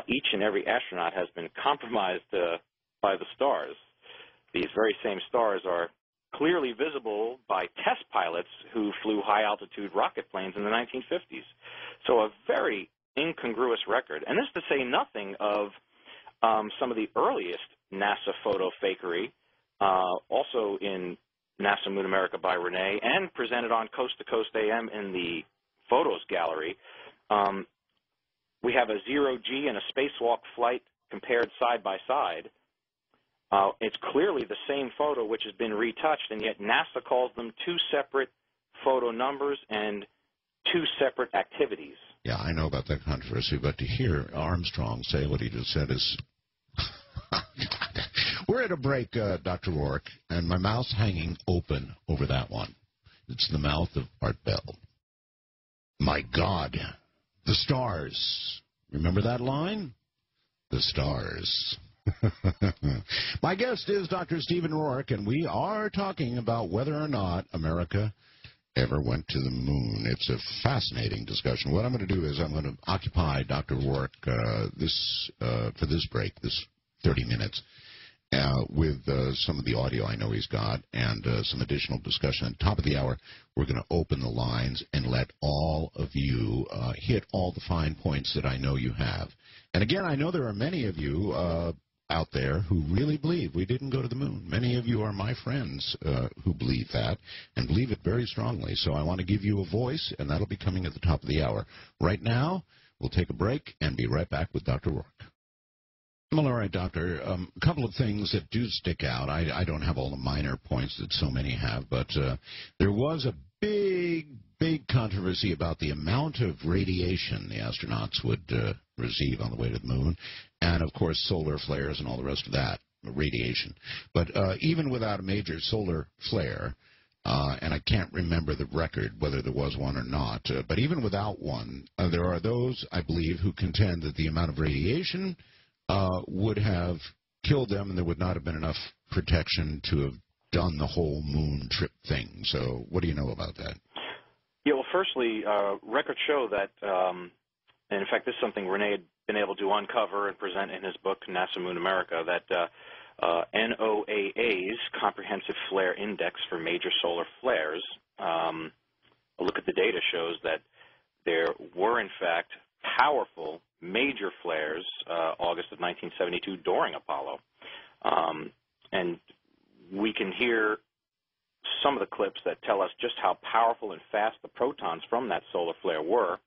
each and every astronaut has been compromised by the stars. These very same stars are clearly visible by test pilots who flew high-altitude rocket planes in the 1950s. So a very incongruous record. And this to say nothing of some of the earliest NASA photo fakery, also in NASA Moon America by Renee, and presented on Coast to Coast AM in the photos gallery. We have a zero-G and a spacewalk flight compared side by side. It's clearly the same photo which has been retouched, and yet NASA calls them two separate photo numbers and two separate activities. Yeah, I know about that controversy, but to hear Armstrong say what he just said is... We're at a break, Dr. Rourke, and my mouth's hanging open over that one. It's the mouth of Art Bell. My God, the stars. Remember that line? The stars. My guest is Dr. Stephen Rourke, and we are talking about whether or not America ever went to the moon. It's a fascinating discussion. What I'm going to do is I'm going to occupy Dr. Rourke for this break, this 30 minutes, with some of the audio I know he's got and some additional discussion. At the top of the hour, we're going to open the lines and let all of you hit all the fine points that I know you have. And again, I know there are many of you out there who really believe we didn't go to the moon. Many of you are my friends who believe that and believe it very strongly. So I want to give you a voice, and that'll be coming at the top of the hour. Right now, we'll take a break and be right back with Dr. Rourke. Well, all right, Doctor. A couple of things that do stick out. I don't have all the minor points that so many have, but there was a big controversy about the amount of radiation the astronauts would receive on the way to the moon, and, of course, solar flares and all the rest of that, radiation. But even without a major solar flare, and I can't remember the record, whether there was one or not, but even without one, there are those, I believe, who contend that the amount of radiation would have killed them, and there would not have been enough protection to have done the whole moon trip thing. So what do you know about that? Yeah, well, firstly, records show that, and in fact, this is something Renee had been able to uncover and present in his book, NASA Moon America, that NOAA's Comprehensive Flare Index for major solar flares, a look at the data shows that there were, in fact, powerful major flares August of 1972 during Apollo. And we can hear some of the clips that tell us just how powerful and fast the protons from that solar flare were.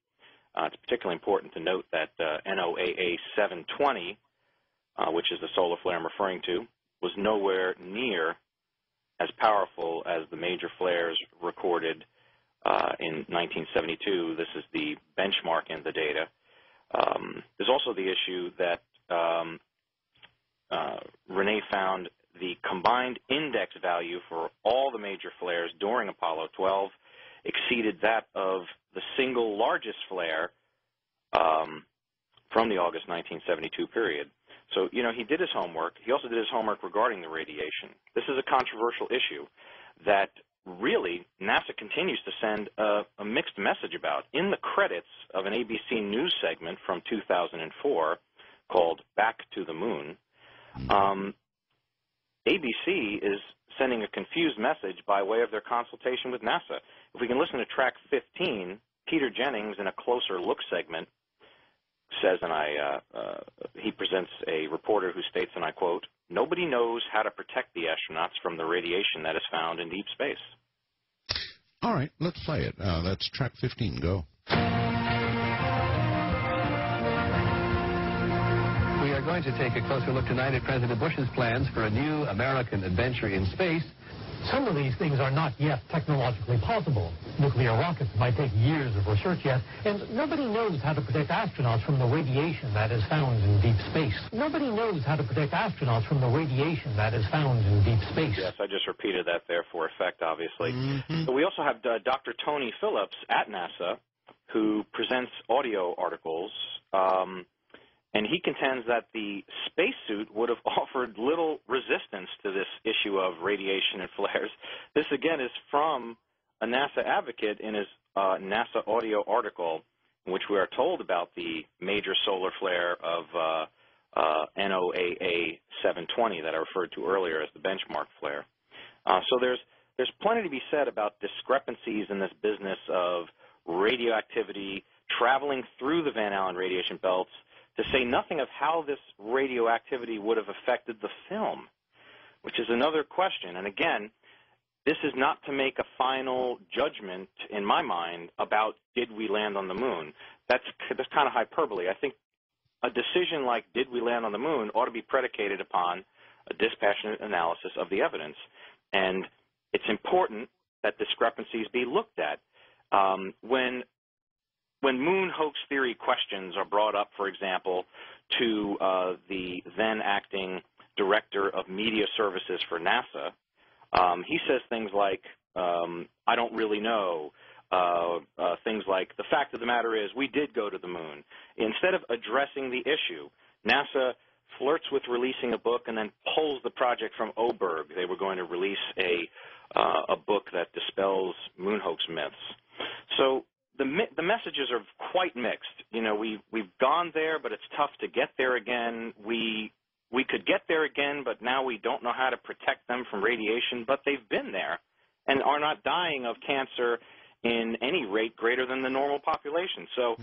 It's particularly important to note that NOAA 720, which is the solar flare I'm referring to, was nowhere near as powerful as the major flares recorded in 1972. This is the benchmark in the data. There's also the issue that Renee found the combined index value for all the major flares during Apollo 12 exceeded that of the single largest flare from the August 1972 period. So, you know, he did his homework. He also did his homework regarding the radiation. This is a controversial issue that really NASA continues to send a mixed message about. In the credits of an ABC News segment from 2004 called Back to the Moon, ABC is sending a confused message by way of their consultation with NASA. If we can listen to track 15, Peter Jennings, in a closer look segment, says, and he presents a reporter who states, and I quote, "Nobody knows how to protect the astronauts from the radiation that is found in deep space." All right, let's play it. That's track 15. Go. We are going to take a closer look tonight at President Bush's plans for a new American adventure in space. Some of these things are not yet technologically possible. Nuclear rockets might take years of research yet, and nobody knows how to protect astronauts from the radiation that is found in deep space. Nobody knows how to protect astronauts from the radiation that is found in deep space. Yes, I just repeated that there for effect, obviously. But we also have Dr. Tony Phillips at NASA, who presents audio articles, and he contends that the spacesuit would have offered little resistance to this issue of radiation and flares. This, again, is from a NASA advocate in his NASA audio article, in which we are told about the major solar flare of NOAA 720 that I referred to earlier as the benchmark flare. So there's plenty to be said about discrepancies in this business of radioactivity traveling through the Van Allen radiation belts, to say nothing of how this radioactivity would have affected the film, which is another question. And again, this is not to make a final judgment, in my mind, about did we land on the moon. That's kind of hyperbole. I think a decision like did we land on the moon ought to be predicated upon a dispassionate analysis of the evidence. And it's important that discrepancies be looked at. When moon hoax theory questions are brought up, for example, to the then-acting director of media services for NASA, he says things like, I don't really know, things like, the fact of the matter is we did go to the moon. Instead of addressing the issue, NASA flirts with releasing a book and then pulls the project from Oberg. They were going to release a book that dispels moon hoax myths. So the messages are quite mixed. You know, we've gone there, but it's tough to get there again. We could get there again, but now we don't know how to protect them from radiation, but they've been there and are not dying of cancer in any rate greater than the normal population. So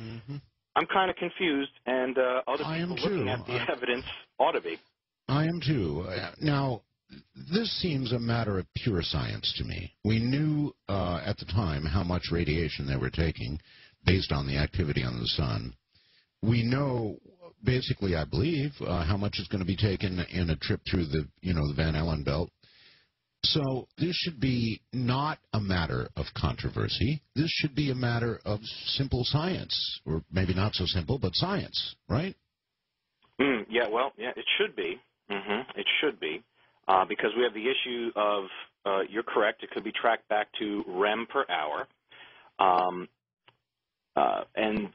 I'm kind of confused, and other people looking at the evidence ought to be. I am too. Now, this seems a matter of pure science to me. We knew at the time how much radiation they were taking based on the activity on the sun. We know, basically, I believe, how much is going to be taken in a trip through the Van Allen belt. So this should be not a matter of controversy. This should be a matter of simple science, or maybe not so simple, but science, right? Yeah, well, yeah, it should be. It should be. Because we have the issue of, you're correct, it could be tracked back to REM per hour. And,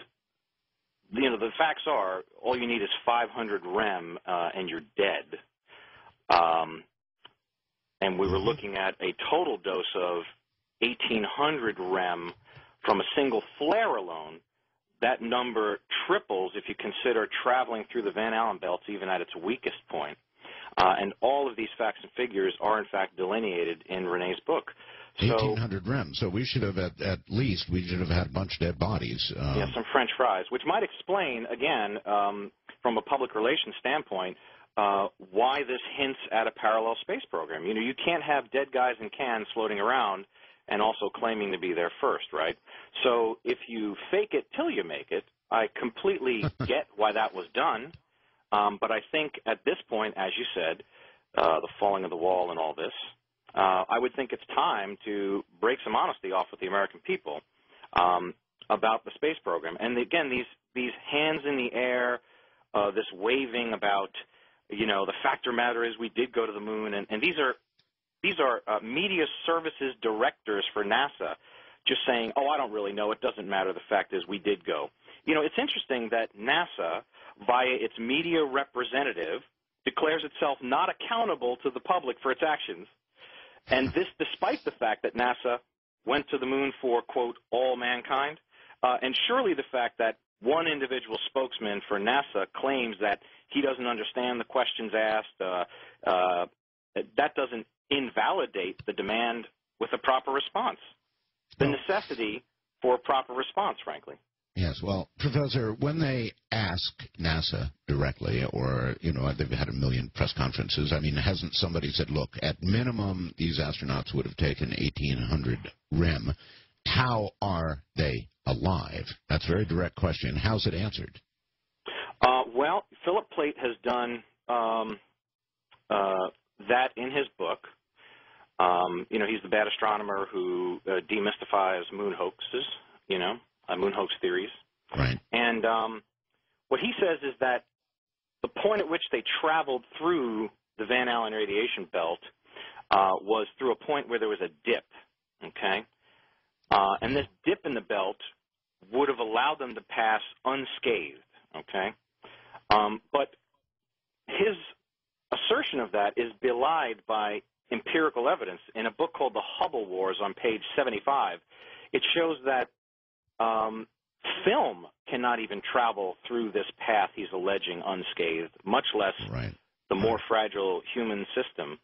the facts are, all you need is 500 REM and you're dead. And we were looking at a total dose of 1,800 REM from a single flare alone. That number triples if you consider traveling through the Van Allen belts even at its weakest point. And all of these facts and figures are, in fact, delineated in Renee's book. 1,800 REM. So we should have, at least, had a bunch of dead bodies. Yeah, some French fries, which might explain, again, from a public relations standpoint, why this hints at a parallel space program. You can't have dead guys in cans floating around and also claiming to be there first, right? So if you fake it till you make it, I completely get why that was done. But I think at this point, as you said, the falling of the wall and all this, I would think it's time to break some honesty off with the American people about the space program. And again, these hands in the air, this waving about the fact of the matter is we did go to the moon, and these are media services directors for NASA just saying, oh, I don't really know, it doesn't matter, the fact is we did go. It's interesting that NASA, via its media representative, declares itself not accountable to the public for its actions, and this despite the fact that NASA went to the moon for, quote, all mankind, and surely the fact that one individual spokesman for NASA claims that he doesn't understand the questions asked, that doesn't invalidate the demand with a proper response, the necessity for a proper response, frankly. Yes, well, Professor, when they ask NASA directly, or, they've had a million press conferences, hasn't somebody said, look, at minimum, these astronauts would have taken 1,800 rem. How are they alive? That's a very direct question. How's it answered? Well, Philip Plait has done that in his book. He's the bad astronomer who demystifies moon hoaxes, moon hoax theories. Right. And what he says is that the point at which they traveled through the Van Allen radiation belt was through a point where there was a dip, okay? And this dip in the belt would have allowed them to pass unscathed, okay? But his assertion of that is belied by empirical evidence. In a book called The Hubble Wars on page 75, it shows that film cannot even travel through this path he's alleging unscathed, much less the more fragile human system.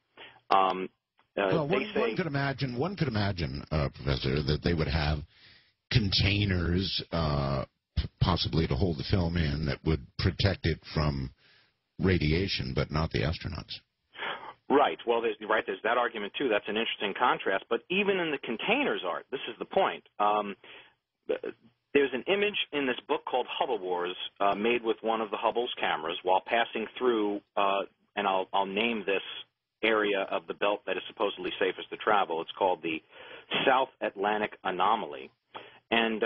Well, one could imagine, Professor, that they would have containers possibly to hold the film in that would protect it from radiation, but not the astronauts. Right. Well, there's that argument, too. That's an interesting contrast. But even in the containers, Art, this is the point. There's an image in this book called Hubble Wars made with one of the Hubble's cameras while passing through, and I'll name this area of the belt that is supposedly safest to travel. It's called the South Atlantic Anomaly. And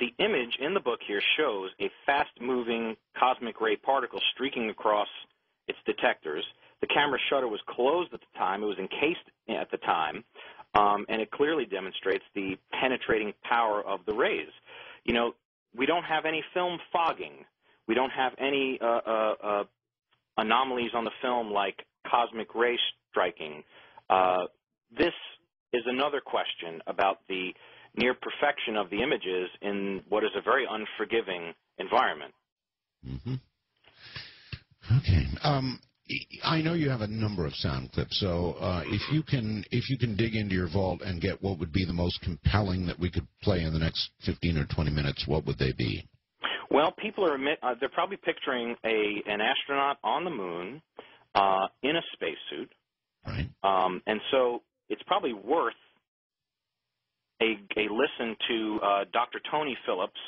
the image in the book here shows a fast-moving cosmic ray particle streaking across its detectors. The camera shutter was closed at the time. It was encased at the time, and it clearly demonstrates the penetrating power of the rays. We don't have any film fogging. We don't have any anomalies on the film like cosmic ray striking. This is another question about the near perfection of the images in what is a very unforgiving environment. Mm-hmm. Okay. I know you have a number of sound clips, so if you can dig into your vault and get what would be the most compelling that we could play in the next 15 or 20 minutes, what would they be? Well, people are they're probably picturing an astronaut on the moon in a spacesuit, right? And so it's probably worth a listen to Dr. Tony Phillips,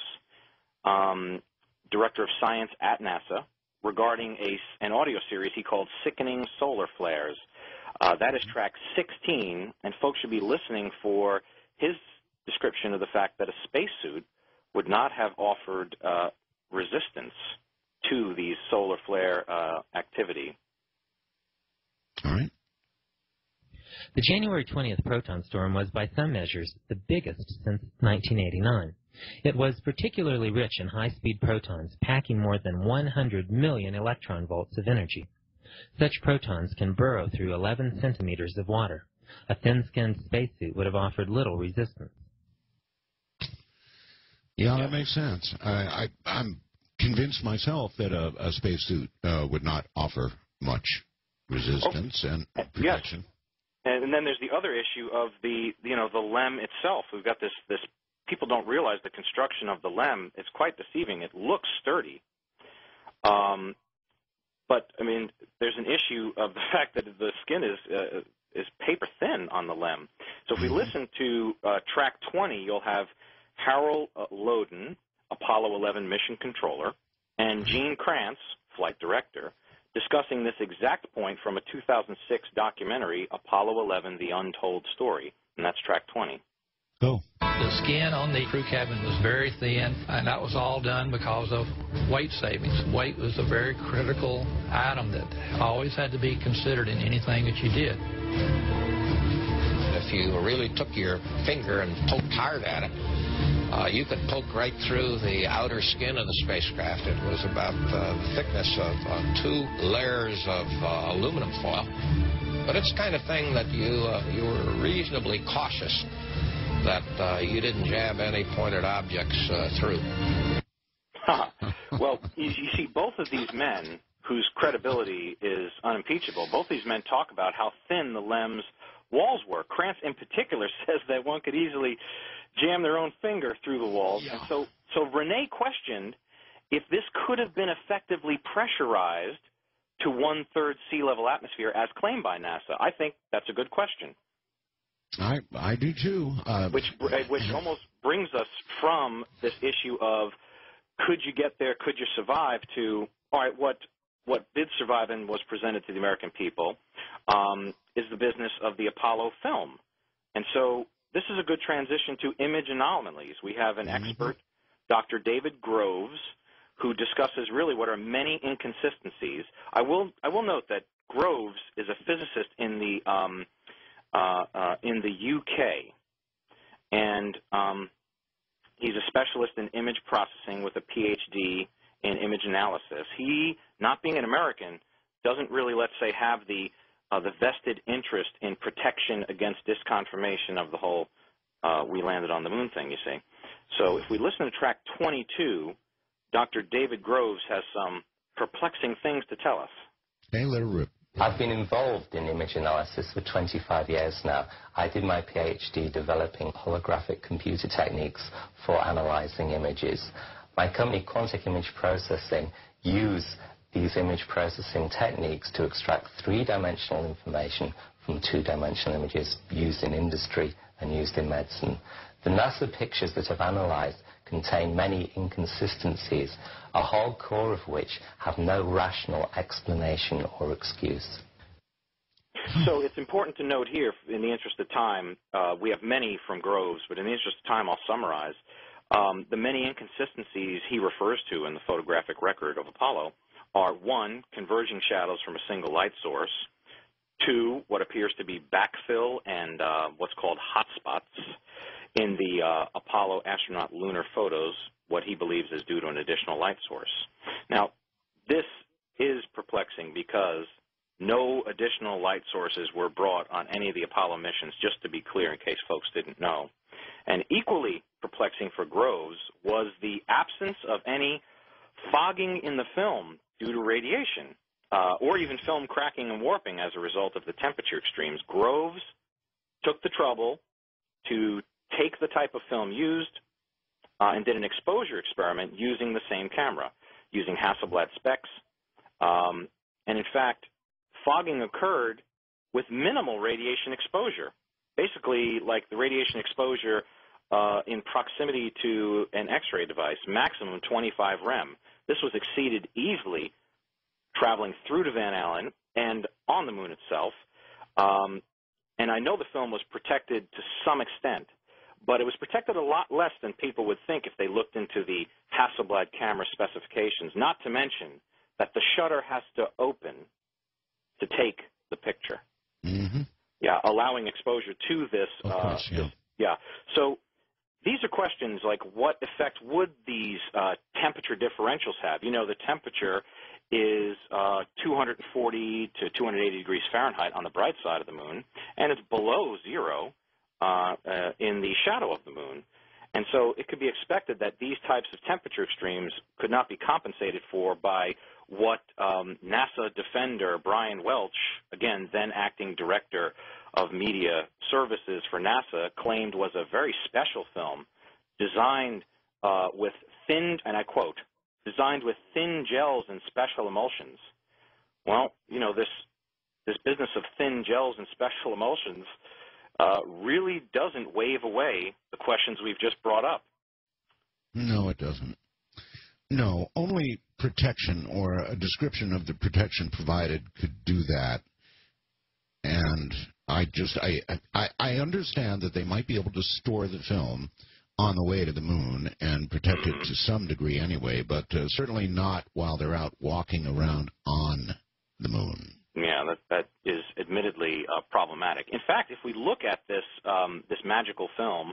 Director of Science at NASA, regarding an audio series he called Sickening Solar Flares. That is track 16, and folks should be listening for his description of the fact that a spacesuit would not have offered resistance to the solar flare activity. All right. The January 20th proton storm was, by some measures, the biggest since 1989. It was particularly rich in high-speed protons, packing more than 100 million electron volts of energy. Such protons can burrow through 11 centimeters of water. A thin-skinned spacesuit would have offered little resistance. Yeah, that makes sense. I'm convinced myself that a spacesuit would not offer much resistance and protection. Yes. And then there's the other issue of the LEM itself. We've got this people don't realize the construction of the LEM is quite deceiving. It looks sturdy. But, I mean, there's an issue of the fact that the skin is paper thin on the LEM. So if we listen to track 20, you'll have Harold Loden, Apollo 11 mission controller, and Gene Kranz, flight director, discussing this exact point from a 2006 documentary, Apollo 11, The Untold Story, and that's track 20. Go. The skin on the crew cabin was very thin, and that was all done because of weight savings. Weight was a very critical item that always had to be considered in anything that you did. If you really took your finger and poked hard at it, you could poke right through the outer skin of the spacecraft. It was about the thickness of 2 layers of aluminum foil. But it's the kind of thing that you were reasonably cautious that you didn't jab any pointed objects through. Well, you see, both of these men, whose credibility is unimpeachable, both these men talk about how thin the LEM's walls were. Krantz, in particular, says that one could easily jam their own finger through the walls. Yeah. And so Rene questioned if this could have been effectively pressurized to 1/3 sea level atmosphere as claimed by NASA. I think that's a good question. I do too. Which almost brings us from this issue of could you get there, could you survive, to all right, what did survive and was presented to the American people is the business of the Apollo film. And so this is a good transition to image anomalies. We have an expert, Dr. David Groves, who discusses really what are many inconsistencies. I will note that Groves is a physicist in the UK, and he's a specialist in image processing with a PhD in image analysis. He, not being an American, doesn't really, let's say, have the vested interest in protection against disconfirmation of the whole we landed on the moon thing, you see. So if we listen to track 22, Dr. David Groves has some perplexing things to tell us. Okay, let her rip. I've been involved in image analysis for 25 years now. I did my PhD developing holographic computer techniques for analyzing images. My company, Quantic Image Processing, use these image processing techniques to extract 3-dimensional information from 2-dimensional images used in industry and used in medicine. The NASA pictures that I've analyzed contain many inconsistencies, a whole core of which have no rational explanation or excuse. So it's important to note here, in the interest of time, we have many from Groves, but in the interest of time I'll summarize. The many inconsistencies he refers to in the photographic record of Apollo are 1, converging shadows from a single light source, 2, what appears to be backfill and what's called hotspots in the Apollo astronaut lunar photos, what he believes is due to an additional light source. Now, this is perplexing because no additional light sources were brought on any of the Apollo missions, just to be clear in case folks didn't know. And equally perplexing for Groves was the absence of any fogging in the film due to radiation, or even film cracking and warping as a result of the temperature extremes. Groves took the trouble to take the type of film used and did an exposure experiment using the same camera, using Hasselblad specs. And in fact, fogging occurred with minimal radiation exposure, basically like the radiation exposure in proximity to an X-ray device, maximum 25 rem. This was exceeded easily traveling through to Van Allen and on the moon itself. And I know the film was protected to some extent, but it was protected a lot less than people would think if they looked into the Hasselblad camera specifications, not to mention that the shutter has to open to take the picture. Mm-hmm. Yeah, allowing exposure to this. Of course, yeah. Yeah. So these are questions like what effect would these temperature differentials have? You know, the temperature is 240 to 280 degrees Fahrenheit on the bright side of the moon, and it's below 0 in the shadow of the moon. And so it could be expected that these types of temperature extremes could not be compensated for by what NASA defender Brian Welch, again, then acting director of media services for NASA, claimed was a very special film designed with thin, and I quote, designed with thin gels and special emulsions. Well, you know, this business of thin gels and special emulsions really doesn't wave away the questions we've just brought up. No, it doesn't. No, only protection or a description of the protection provided could do that. And I understand that they might be able to store the film on the way to the moon and protect it to some degree anyway, but certainly not while they're out walking around on the moon. Yeah, that is admittedly problematic. In fact, if we look at this this magical film,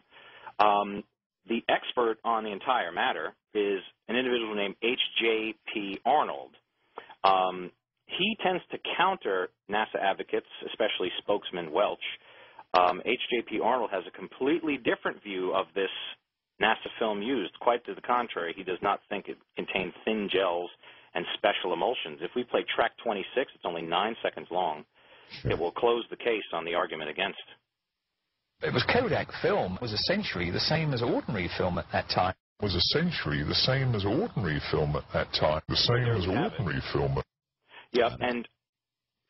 the expert on the entire matter is an individual named H.J.P. Arnold. He tends to counter NASA advocates, especially spokesman Welch. H.J.P. Arnold has a completely different view of this NASA film used. Quite to the contrary, he does not think it contained thin gels and special emulsions. If we play track 26, it's only 9 seconds long. Sure. It will close the case on the argument against. It was Kodak film. It was essentially the same as ordinary film at that time. It was essentially the same as ordinary film at that time. The same as ordinary film. Yeah, and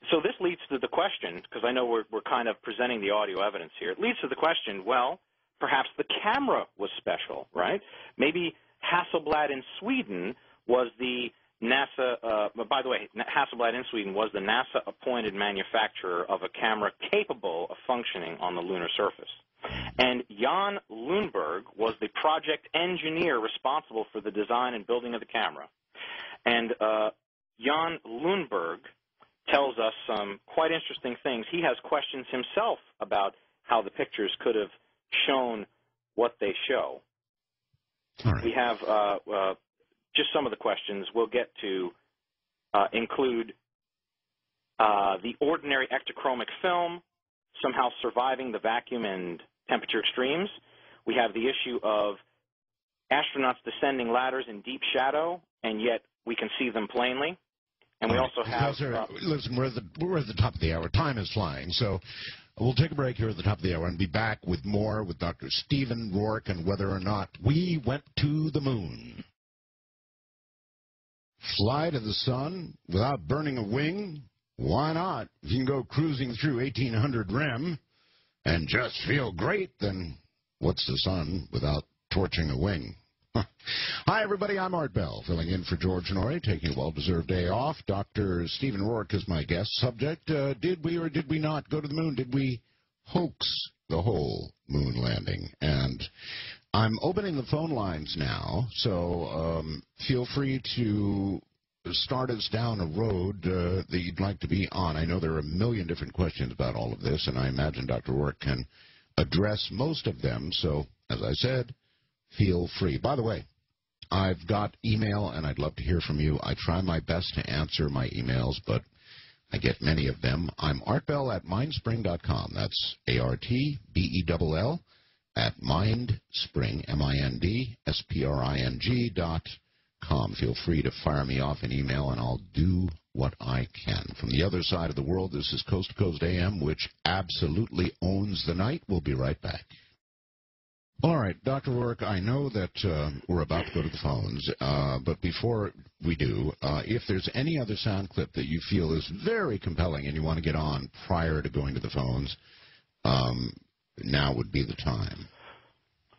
so this leads to the question, because I know we're kind of presenting the audio evidence here. It leads to the question, well, perhaps the camera was special, right? Maybe Hasselblad in Sweden was the NASA, by the way, Hasselblad in Sweden was the NASA-appointed manufacturer of a camera capable of functioning on the lunar surface. And Jan Lundberg was the project engineer responsible for the design and building of the camera. And Jan Lundberg tells us some quite interesting things. He has questions himself about how the pictures could have shown what they show. Right. We have just some of the questions we'll get to include the ordinary ectochromic film somehow surviving the vacuum and temperature extremes. We have the issue of astronauts descending ladders in deep shadow, and yet we can see them plainly. And we also have... listen, we're at the top of the hour. Time is flying, so we'll take a break here at the top of the hour and be back with more with Dr. Stephen Rourke and whether or not we went to the moon. Fly to the sun without burning a wing? Why not? If you can go cruising through 1800 rem and just feel great, then what's the sun without torching a wing? Hi, everybody. I'm Art Bell, filling in for George Norrie, taking a well-deserved day off. Dr. Stephen Rourke is my guest. Subject, did we or did we not go to the moon? Did we hoax the whole moon landing? And I'm opening the phone lines now, so feel free to start us down a road that you'd like to be on. I know there are a million different questions about all of this, and I imagine Dr. Rourke can address most of them. So, as I said, feel free. By the way, I've got email, and I'd love to hear from you. I try my best to answer my emails, but I get many of them. I'm artbell at mindspring.com. That's ARTBELL at mindspring, MINDSPRING.com. Feel free to fire me off an email, and I'll do what I can. From the other side of the world, this is Coast to Coast AM, which absolutely owns the night. We'll be right back. All right, Dr. Rourke, I know that we're about to go to the phones, but before we do, if there's any other sound clip that you feel is very compelling and you want to get on prior to going to the phones, now would be the time.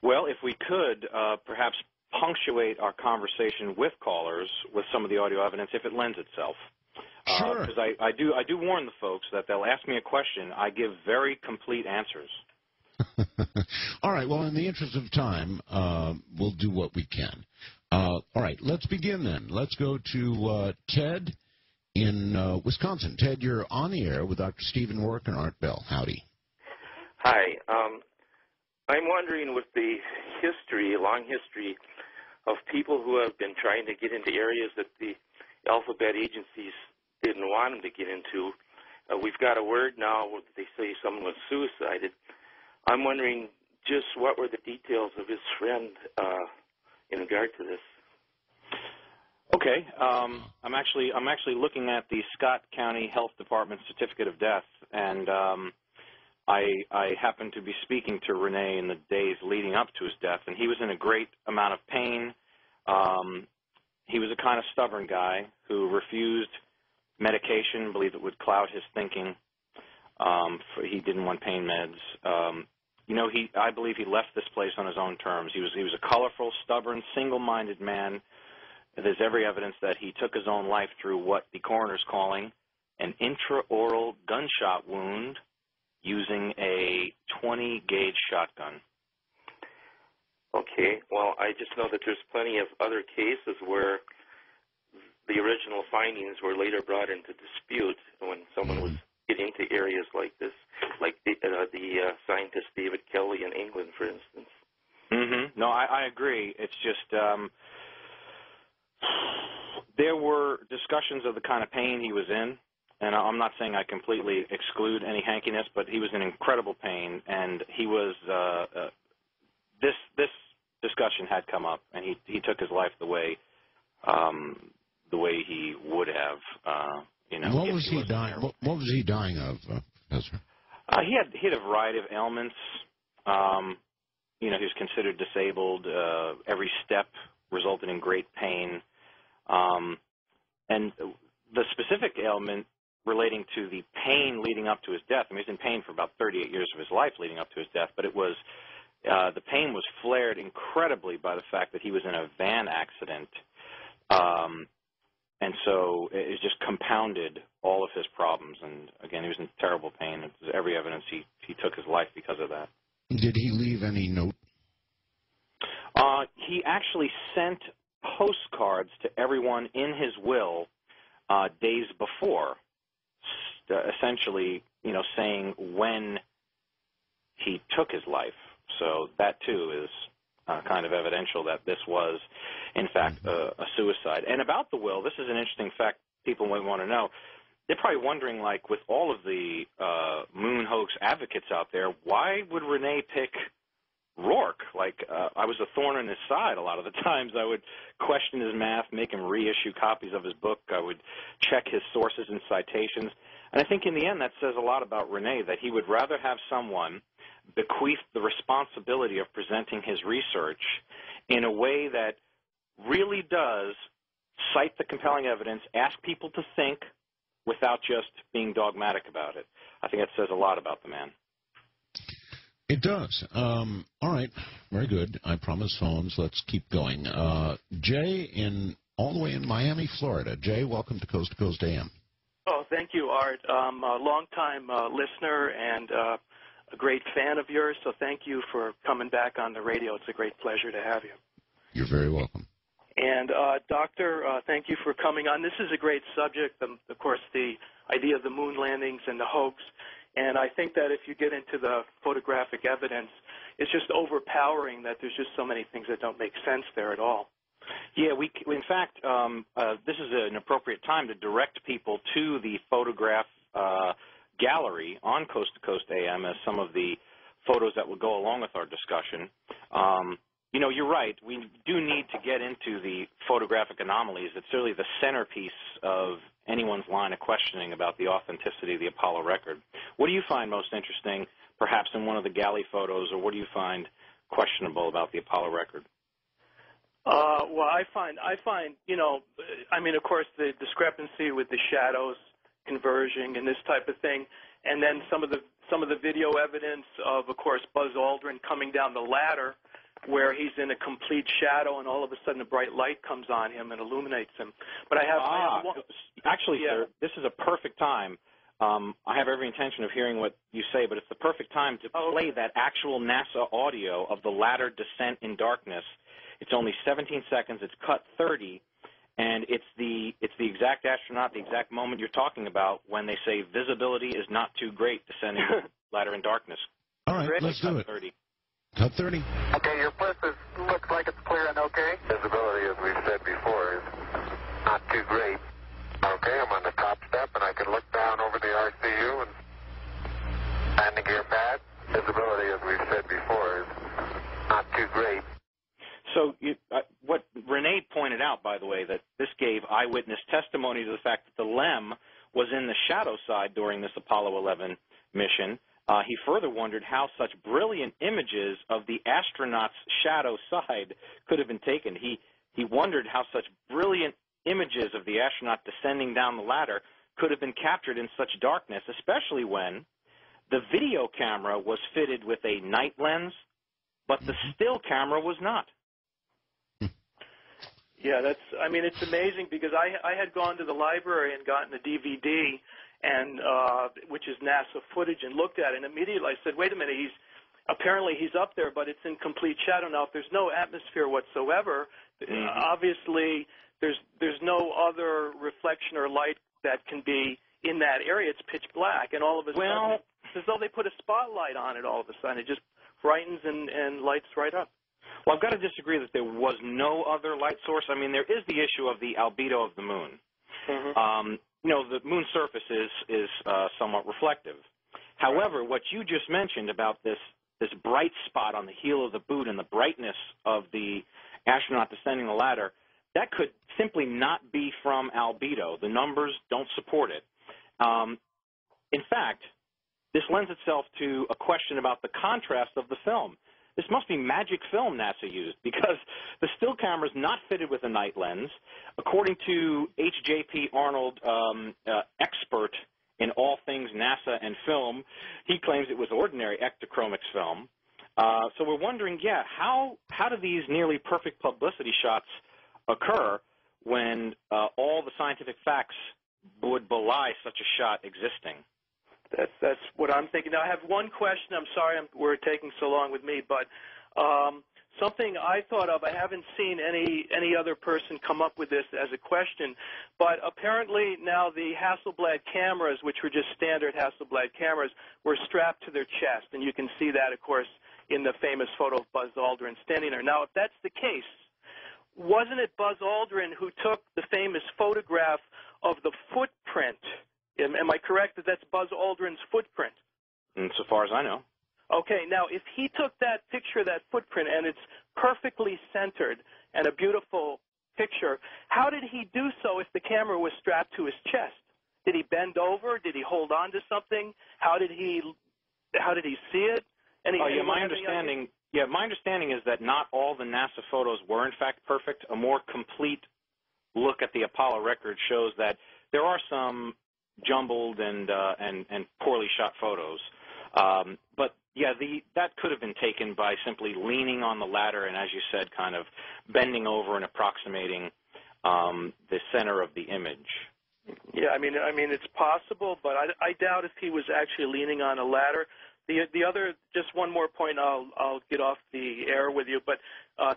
Well, if we could, perhaps punctuate our conversation with callers with some of the audio evidence if it lends itself. Sure. Because I do warn the folks that they'll ask me a question. I give very complete answers. All right. Well, in the interest of time, we'll do what we can. All right. Let's begin then. Let's go to Ted in Wisconsin. Ted, you're on the air with Dr. Stephen Rourke and Art Bell. Howdy. Hi. I'm wondering, with the long history of people who have been trying to get into areas that the alphabet agencies didn't want them to get into, we've got a word now where they say someone was suicided. I'm wondering just what were the details of his friend in regard to this. Okay, I'm actually looking at the Scott County Health Department certificate of death, and I happened to be speaking to Renee in the days leading up to his death, and he was in a great amount of pain. He was a kind of stubborn guy who refused medication, believed it would cloud his thinking. He didn't want pain meds. I believe he left this place on his own terms. He was a colorful, stubborn, single-minded man. There's every evidence that he took his own life through what the coroner's calling an intraoral gunshot wound using a 20-gauge shotgun. Okay, well, I just know that there's plenty of other cases where the original findings were later brought into dispute when someone was getting into areas like this, like the scientist David Kelly in England, for instance. Mm-hmm. No, I agree. It's just there were discussions of the kind of pain he was in, and I'm not saying I completely exclude any hankiness, but he was in incredible pain, and he was this discussion had come up, and he took his life the way he would have. What was he dying? What was he dying of, Professor? He had a variety of ailments. He was considered disabled. Every step resulted in great pain. And the specific ailment relating to the pain leading up to his death, I mean, he was in pain for about 38 years of his life leading up to his death, but it was the pain was flared incredibly by the fact that he was in a van accident. And so it just compounded all of his problems. And, again, he was in terrible pain. There's every evidence he took his life because of that. Did he leave any note? He actually sent postcards to everyone in his will days before, essentially, saying when he took his life. So that, too, is kind of evidential that this was, in fact, a suicide. And about the will, this is an interesting fact people might want to know. They're probably wondering, like, with all of the moon hoax advocates out there, why would Rene pick Rourke? Like, I was a thorn in his side a lot of the times. I would question his math, make him reissue copies of his book. I would check his sources and citations. And I think in the end that says a lot about Rene, that he would rather have someone bequeath the responsibility of presenting his research in a way that really does cite the compelling evidence, ask people to think without just being dogmatic about it. I think that says a lot about the man. It does. All right. Very good. I promise phones. Let's keep going. Jay, all the way in Miami, Florida. Jay, welcome to Coast AM. Oh, thank you, Art. I'm a longtime listener and a great fan of yours, so thank you for coming back on the radio. It's a great pleasure to have you. You're very welcome. And, Doctor, thank you for coming on. This is a great subject, of course, the idea of the moon landings and the hoax. And I think that if you get into the photographic evidence, it's just overpowering that there's just so many things that don't make sense there at all. Yeah, in fact, this is an appropriate time to direct people to the photograph gallery on Coast to Coast AM as some of the photos that will go along with our discussion. You're right. We do need to get into the photographic anomalies. It's really the centerpiece of anyone's line of questioning about the authenticity of the Apollo record. What do you find most interesting, perhaps in one of the galley photos, or what do you find questionable about the Apollo record? Well, I find, of course, the discrepancy with the shadows converging and this type of thing, and then some of the video evidence of course, Buzz Aldrin coming down the ladder, where he's in a complete shadow, and all of a sudden a bright light comes on him and illuminates him. But Actually, sir, this is a perfect time. I have every intention of hearing what you say, but it's the perfect time to play that actual NASA audio of the ladder descent in darkness. It's only 17 seconds. It's cut 30, and it's the exact astronaut, the exact moment you're talking about when they say visibility is not too great descending ladder in darkness. All right, let's do it. 30. Cut 30. Okay, your bliss looks like it's clear and okay. Visibility, as we've said before, is not too great. Okay, I'm on the top step, and I can look down over the RCU and landing gear pad. Visibility, as we've said before, is not too great. So what Rene pointed out, by the way, that this gave eyewitness testimony to the fact that the LEM was in the shadow side during this Apollo 11 mission. He further wondered how such brilliant images of the astronaut's shadow side could have been taken. He wondered how such brilliant images of the astronaut descending down the ladder could have been captured in such darkness, especially when the video camera was fitted with a night lens, but the still camera was not. Yeah, it's amazing because I had gone to the library and gotten a DVD, and which is NASA footage, and looked at it, and immediately I said, wait a minute, apparently he's up there, but it's in complete shadow. Now, if there's no atmosphere whatsoever, obviously there's no other reflection or light that can be in that area. It's pitch black, and all of a sudden, it's as though they put a spotlight on it all of a sudden. It just brightens and lights right up. Well, I've got to disagree that there was no other light source. I mean, there is the issue of the albedo of the moon. You know, the moon's surface is somewhat reflective. However, what you just mentioned about this bright spot on the heel of the boot and the brightness of the astronaut descending the ladder, that could simply not be from albedo. The numbers don't support it. In fact, this lends itself to a question about the contrast of the film. This must be magic film NASA used, because the still camera is not fitted with a night lens. According to H.J.P. Arnold, expert in all things NASA and film, he claims it was ordinary ectochromics film. So we're wondering, how do these nearly perfect publicity shots occur when all the scientific facts would belie such a shot existing? That's what I'm thinking. Now, I have one question. I'm sorry we're taking so long with me, but something I thought of, I haven't seen any other person come up with this as a question, but apparently now the Hasselblad cameras, which were just standard Hasselblad cameras, were strapped to their chest, and you can see that, of course, in the famous photo of Buzz Aldrin standing there. Now, if that's the case, wasn't it Buzz Aldrin who took the famous photograph of the footprint? Am I correct that that's Buzz Aldrin's footprint? So far as I know. Okay, now if he took that picture of that footprint and it's perfectly centered and a beautiful picture, how did he do so if the camera was strapped to his chest? Did he bend over? Did he hold on to something? How did he see it? My understanding is that not all the NASA photos were in fact perfect. A more complete look at the Apollo record shows that there are some jumbled and poorly shot photos. But that could have been taken by simply leaning on the ladder and, as you said, kind of bending over and approximating the center of the image. Yeah, I mean it's possible, but I doubt if he was actually leaning on a ladder. The other, just one more point, I'll get off the air with you, but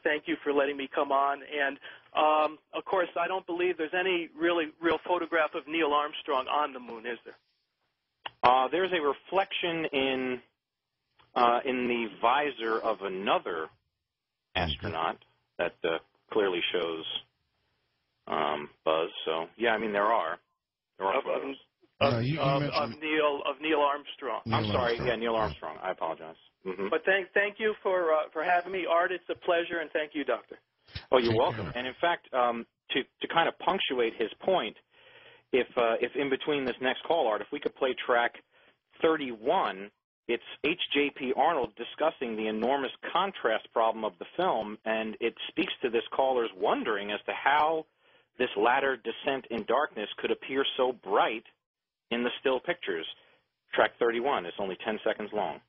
thank you for letting me come on. And, of course, I don't believe there's any real photograph of Neil Armstrong on the moon, is there? There's a reflection in the visor of another astronaut that clearly shows Buzz. So, yeah, I mean, there are photos. Of Neil Armstrong. Neil Armstrong. I apologize. But thank you for having me, Art. It's a pleasure, and thank you, Doctor. Oh, you're welcome. And in fact, to kind of punctuate his point, if in between this next call, Art, if we could play track 31, it's H.J.P. Arnold discussing the enormous contrast problem of the film, and it speaks to this caller's wondering as to how this ladder descent in darkness could appear so bright in the still pictures. Track 31 is only 10 seconds long.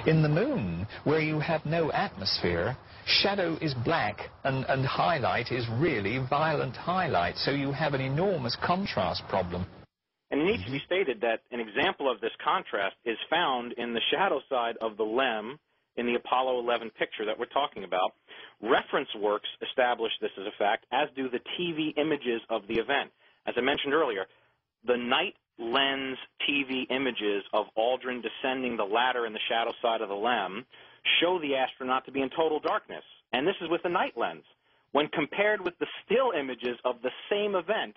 In the moon, where you have no atmosphere, shadow is black and highlight is really violent highlight, so you have an enormous contrast problem. And it needs to be stated that an example of this contrast is found in the shadow side of the LEM in the Apollo 11 picture that we're talking about. Reference works establish this as a fact, as do the TV images of the event. As I mentioned earlier, the night lens TV images of Aldrin descending the ladder in the shadow side of the LEM show the astronaut to be in total darkness, and this is with the night lens. When compared with the still images of the same event,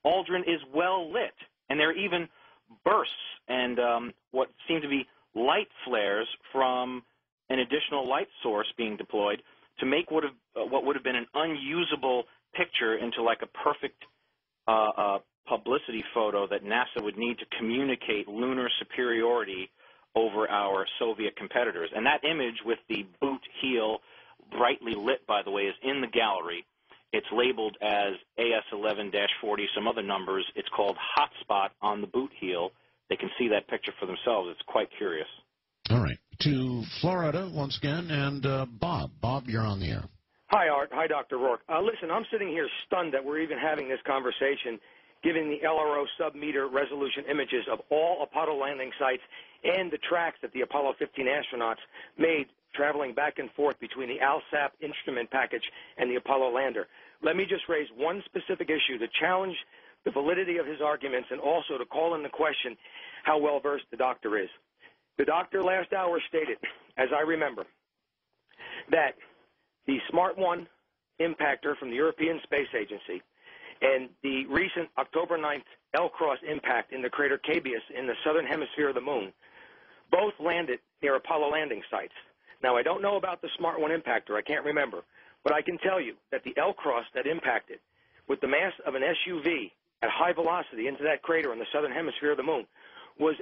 Aldrin is well lit, and there are even bursts and what seem to be light flares from an additional light source being deployed to make what would have been an unusable picture into like a perfect publicity photo that NASA would need to communicate lunar superiority over our Soviet competitors. And that image with the boot heel brightly lit, by the way, is in the gallery. It's labeled as AS11-40, some other numbers. It's called Hotspot on the boot heel. They can see that picture for themselves. It's quite curious. All right. To Florida once again, and Bob. Bob, you're on the air. Hi, Art. Hi, Dr. Rourke. Listen, I'm sitting here stunned that we're even having this conversation. giving the LRO sub-meter resolution images of all Apollo landing sites and the tracks that the Apollo 15 astronauts made traveling back and forth between the ALSAP instrument package and the Apollo lander. Let me just raise one specific issue to challenge the validity of his arguments and also to call into question how well-versed the doctor is. The doctor last hour stated, as I remember, that the Smart 1 impactor from the European Space Agency and the recent October 9th L-Cross impact in the crater Cabeus in the southern hemisphere of the moon both landed near Apollo landing sites. Now, I don't know about the Smart 1 impactor. I can't remember. But I can tell you that the L-Cross that impacted with the mass of an SUV at high velocity into that crater in the southern hemisphere of the moon was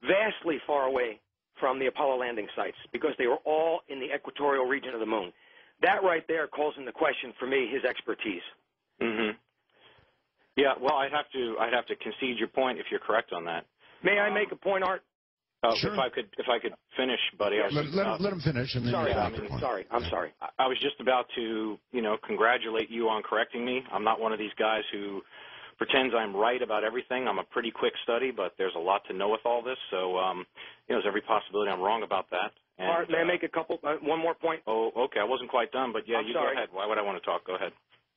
vastly far away from the Apollo landing sites because they were all in the equatorial region of the moon. That right there calls into question, for me, his expertise. Mm-hmm. Yeah, well, I'd have to concede your point if you're correct on that. May I make a point, Art? Sure. If I could finish, buddy. Let him finish. And then I'm sorry. I was just about to, congratulate you on correcting me. I'm not one of these guys who pretends I'm right about everything. I'm a pretty quick study, but there's a lot to know with all this. So, there's every possibility I'm wrong about that. And, Art, may I make one more point? Oh, okay. I wasn't quite done, but yeah, I'm you sorry. go ahead. Why would I want to talk? Go ahead.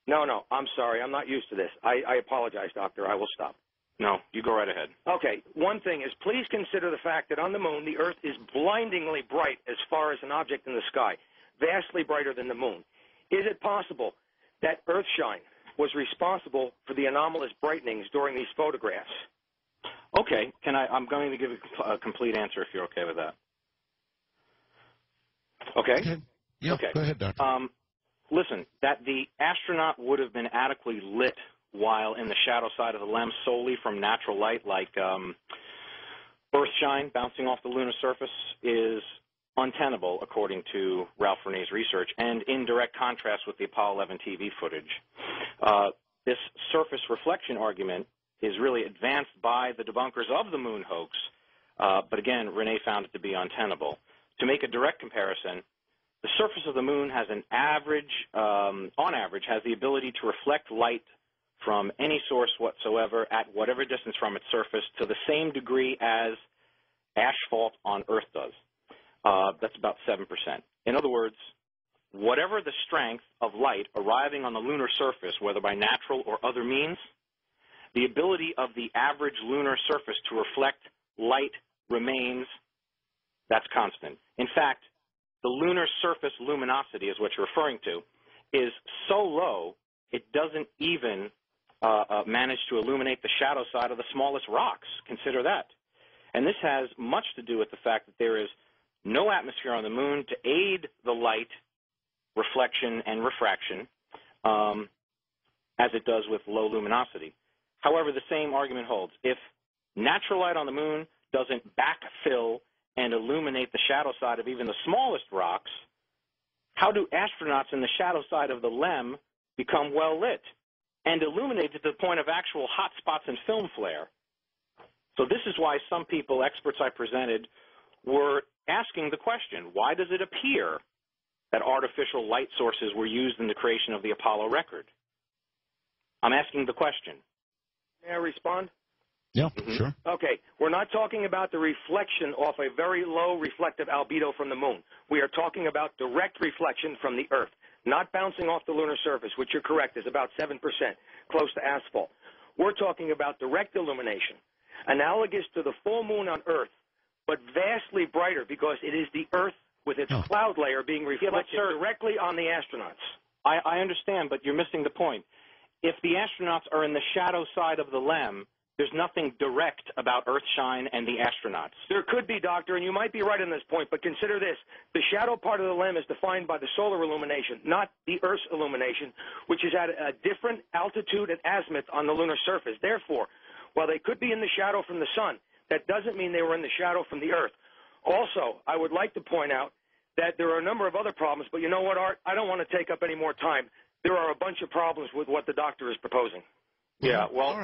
No, I'm sorry. I'm not used to this. I apologize, Doctor. I will stop. No, you go right ahead. Okay, one thing is please consider the fact that on the moon, the Earth is blindingly bright as far as an object in the sky, vastly brighter than the moon. Is it possible that Earthshine was responsible for the anomalous brightenings during these photographs? Okay, I'm going to give a complete answer if you're okay with that. Okay? Yeah, okay. Go ahead, Doctor. Listen, that the astronaut would have been adequately lit while in the shadow side of the LEM solely from natural light like Earthshine bouncing off the lunar surface is untenable, according to Ralph Renee's research, and in direct contrast with the Apollo 11 TV footage. This surface reflection argument is really advanced by the debunkers of the moon hoax, but again, Renee found it to be untenable. To make a direct comparison, the surface of the moon has an average, on average, has the ability to reflect light from any source whatsoever at whatever distance from its surface to the same degree as asphalt on Earth does. That's about 7%. In other words, whatever the strength of light arriving on the lunar surface, whether by natural or other means, the ability of the average lunar surface to reflect light remains, that's constant. In fact, the lunar surface luminosity is what you're referring to, is so low it doesn't even manage to illuminate the shadow side of the smallest rocks. Consider that. And this has much to do with the fact that there is no atmosphere on the moon to aid the light reflection and refraction as it does with low luminosity. However, the same argument holds. If natural light on the moon doesn't backfill and illuminate the shadow side of even the smallest rocks, how do astronauts in the shadow side of the LEM become well lit and illuminated to the point of actual hot spots and film flare? So this is why some people, experts I presented, were asking the question, why does it appear that artificial light sources were used in the creation of the Apollo record? I'm asking the question. May I respond? Yeah, sure. Okay, we're not talking about the reflection off a very low reflective albedo from the moon. We are talking about direct reflection from the Earth, not bouncing off the lunar surface, which you're correct is about 7%, close to asphalt. We're talking about direct illumination, analogous to the full moon on Earth, but vastly brighter because it is the Earth with its cloud layer being reflected directly on the astronauts. I understand, but you're missing the point. If the astronauts are in the shadow side of the LEM, there's nothing direct about Earthshine and the astronauts. There could be, Doctor, and you might be right on this point, but consider this. The shadow part of the LEM is defined by the solar illumination, not the Earth's illumination, which is at a different altitude and azimuth on the lunar surface. Therefore, while they could be in the shadow from the sun, that doesn't mean they were in the shadow from the Earth. Also, I would like to point out that there are a number of other problems, but you know what, Art? I don't want to take up any more time. There are a bunch of problems with what the doctor is proposing. Yeah, well,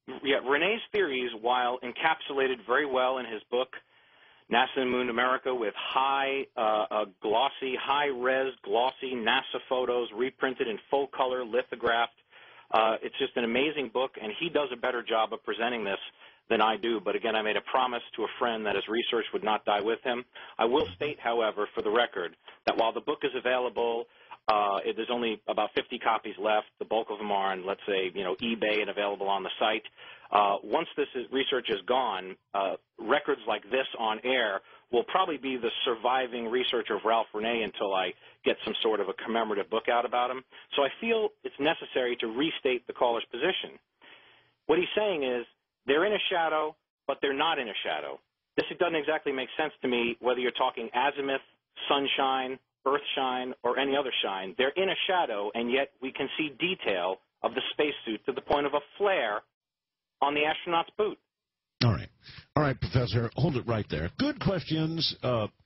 Renee's theories, while encapsulated very well in his book, NASA and Moon America, with high-res glossy NASA photos reprinted in full color, lithographed, It's just an amazing book, and he does a better job of presenting this than I do. But again, I made a promise to a friend that his research would not die with him. I will state, however, for the record, that while the book is available, there's only about 50 copies left. The bulk of them are on, let's say, eBay and available on the site. Once this research is gone, records like this on air will probably be the surviving research of Ralph Renee until I get some sort of a commemorative book out about him. So I feel it's necessary to restate the caller's position. What he's saying is they're in a shadow, but they're not in a shadow. This doesn't exactly make sense to me whether you're talking azimuth, sunshine, earthshine, or any other shine. They're in a shadow, and yet we can see detail of the spacesuit to the point of a flare on the astronaut's boot. All right, Professor, hold it right there. Good questions,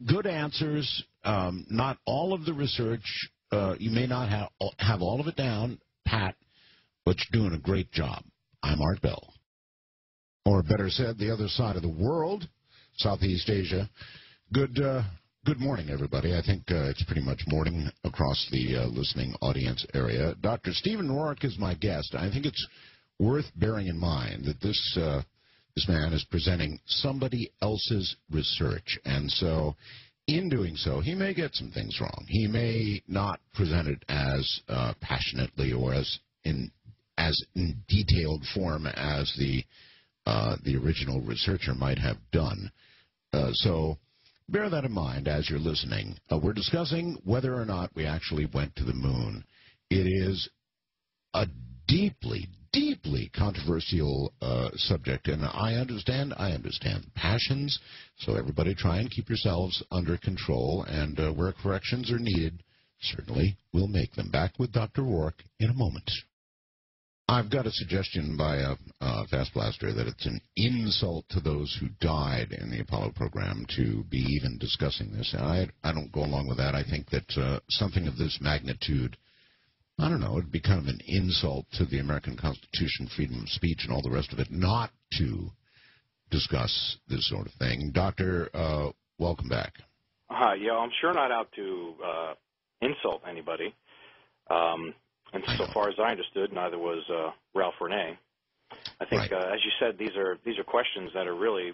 good answers. Not all of the research. You may not have all of it down, Pat, but you're doing a great job. I'm Art Bell. Or better said, the other side of the world, Southeast Asia. Good morning, everybody. I think it's pretty much morning across the listening audience area. Dr. Stephen Rourke is my guest. I think it's worth bearing in mind that this man is presenting somebody else's research, and so in doing so, he may get some things wrong. He may not present it as passionately or as in detailed form as the original researcher might have done. So bear that in mind as you're listening. We're discussing whether or not we actually went to the moon. It is a deeply controversial subject, and I understand the passions, so everybody try and keep yourselves under control, and where corrections are needed, certainly we'll make them. Back with Dr. Rourke in a moment. I've got a suggestion by a Fast Blaster that it's an insult to those who died in the Apollo program to be even discussing this. I don't go along with that. I think that something of this magnitude, I don't know, it'd be kind of an insult to the American Constitution, freedom of speech, and all the rest of it not to discuss this sort of thing. Doctor, welcome back. Yeah, I'm sure not out to insult anybody. And so far as I understood, neither was Ralph Renee. I think, as you said, these are questions that are really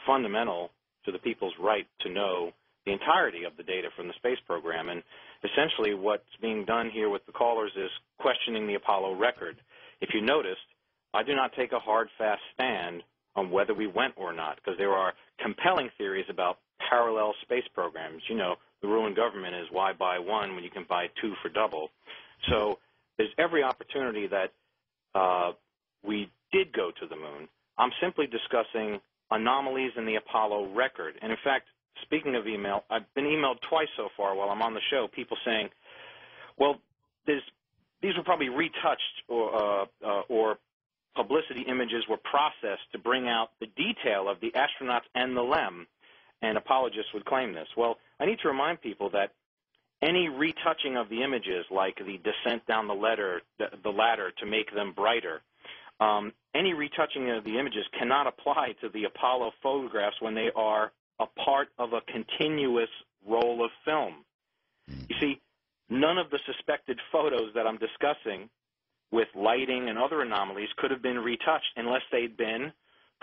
fundamental to the people's right to know the entirety of the data from the space program. And essentially what's being done here with the callers is questioning the Apollo record. If you noticed, I do not take a hard, fast stand on whether we went or not, because there are compelling theories about parallel space programs. You know, the rule in government is why buy one when you can buy two for double. So there's every opportunity that we did go to the moon. I'm simply discussing anomalies in the Apollo record. And in fact, speaking of email, I've been emailed twice so far while I'm on the show, people saying, well, these were probably retouched or publicity images were processed to bring out the detail of the astronauts and the LEM, and apologists would claim this. Well, I need to remind people that any retouching of the images, like the descent down the ladder to make them brighter, any retouching of the images cannot apply to the Apollo photographs when they are a part of a continuous roll of film. You see, none of the suspected photos that I'm discussing with lighting and other anomalies could have been retouched unless they'd been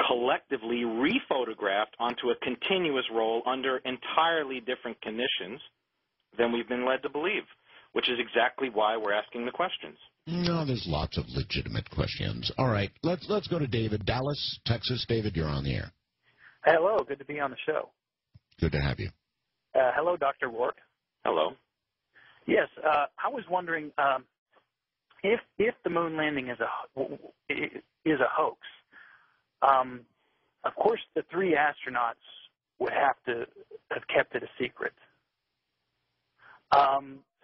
collectively rephotographed onto a continuous roll under entirely different conditions than we've been led to believe, which is exactly why we're asking the questions. No, there's lots of legitimate questions. All right, let's go to David, Dallas, Texas. David, you're on the air. Hello, good to be on the show. Good to have you. Hello, Dr. Rourke. Hello. Yes, I was wondering if the moon landing is a hoax. Of course, the three astronauts would have to have kept it a secret.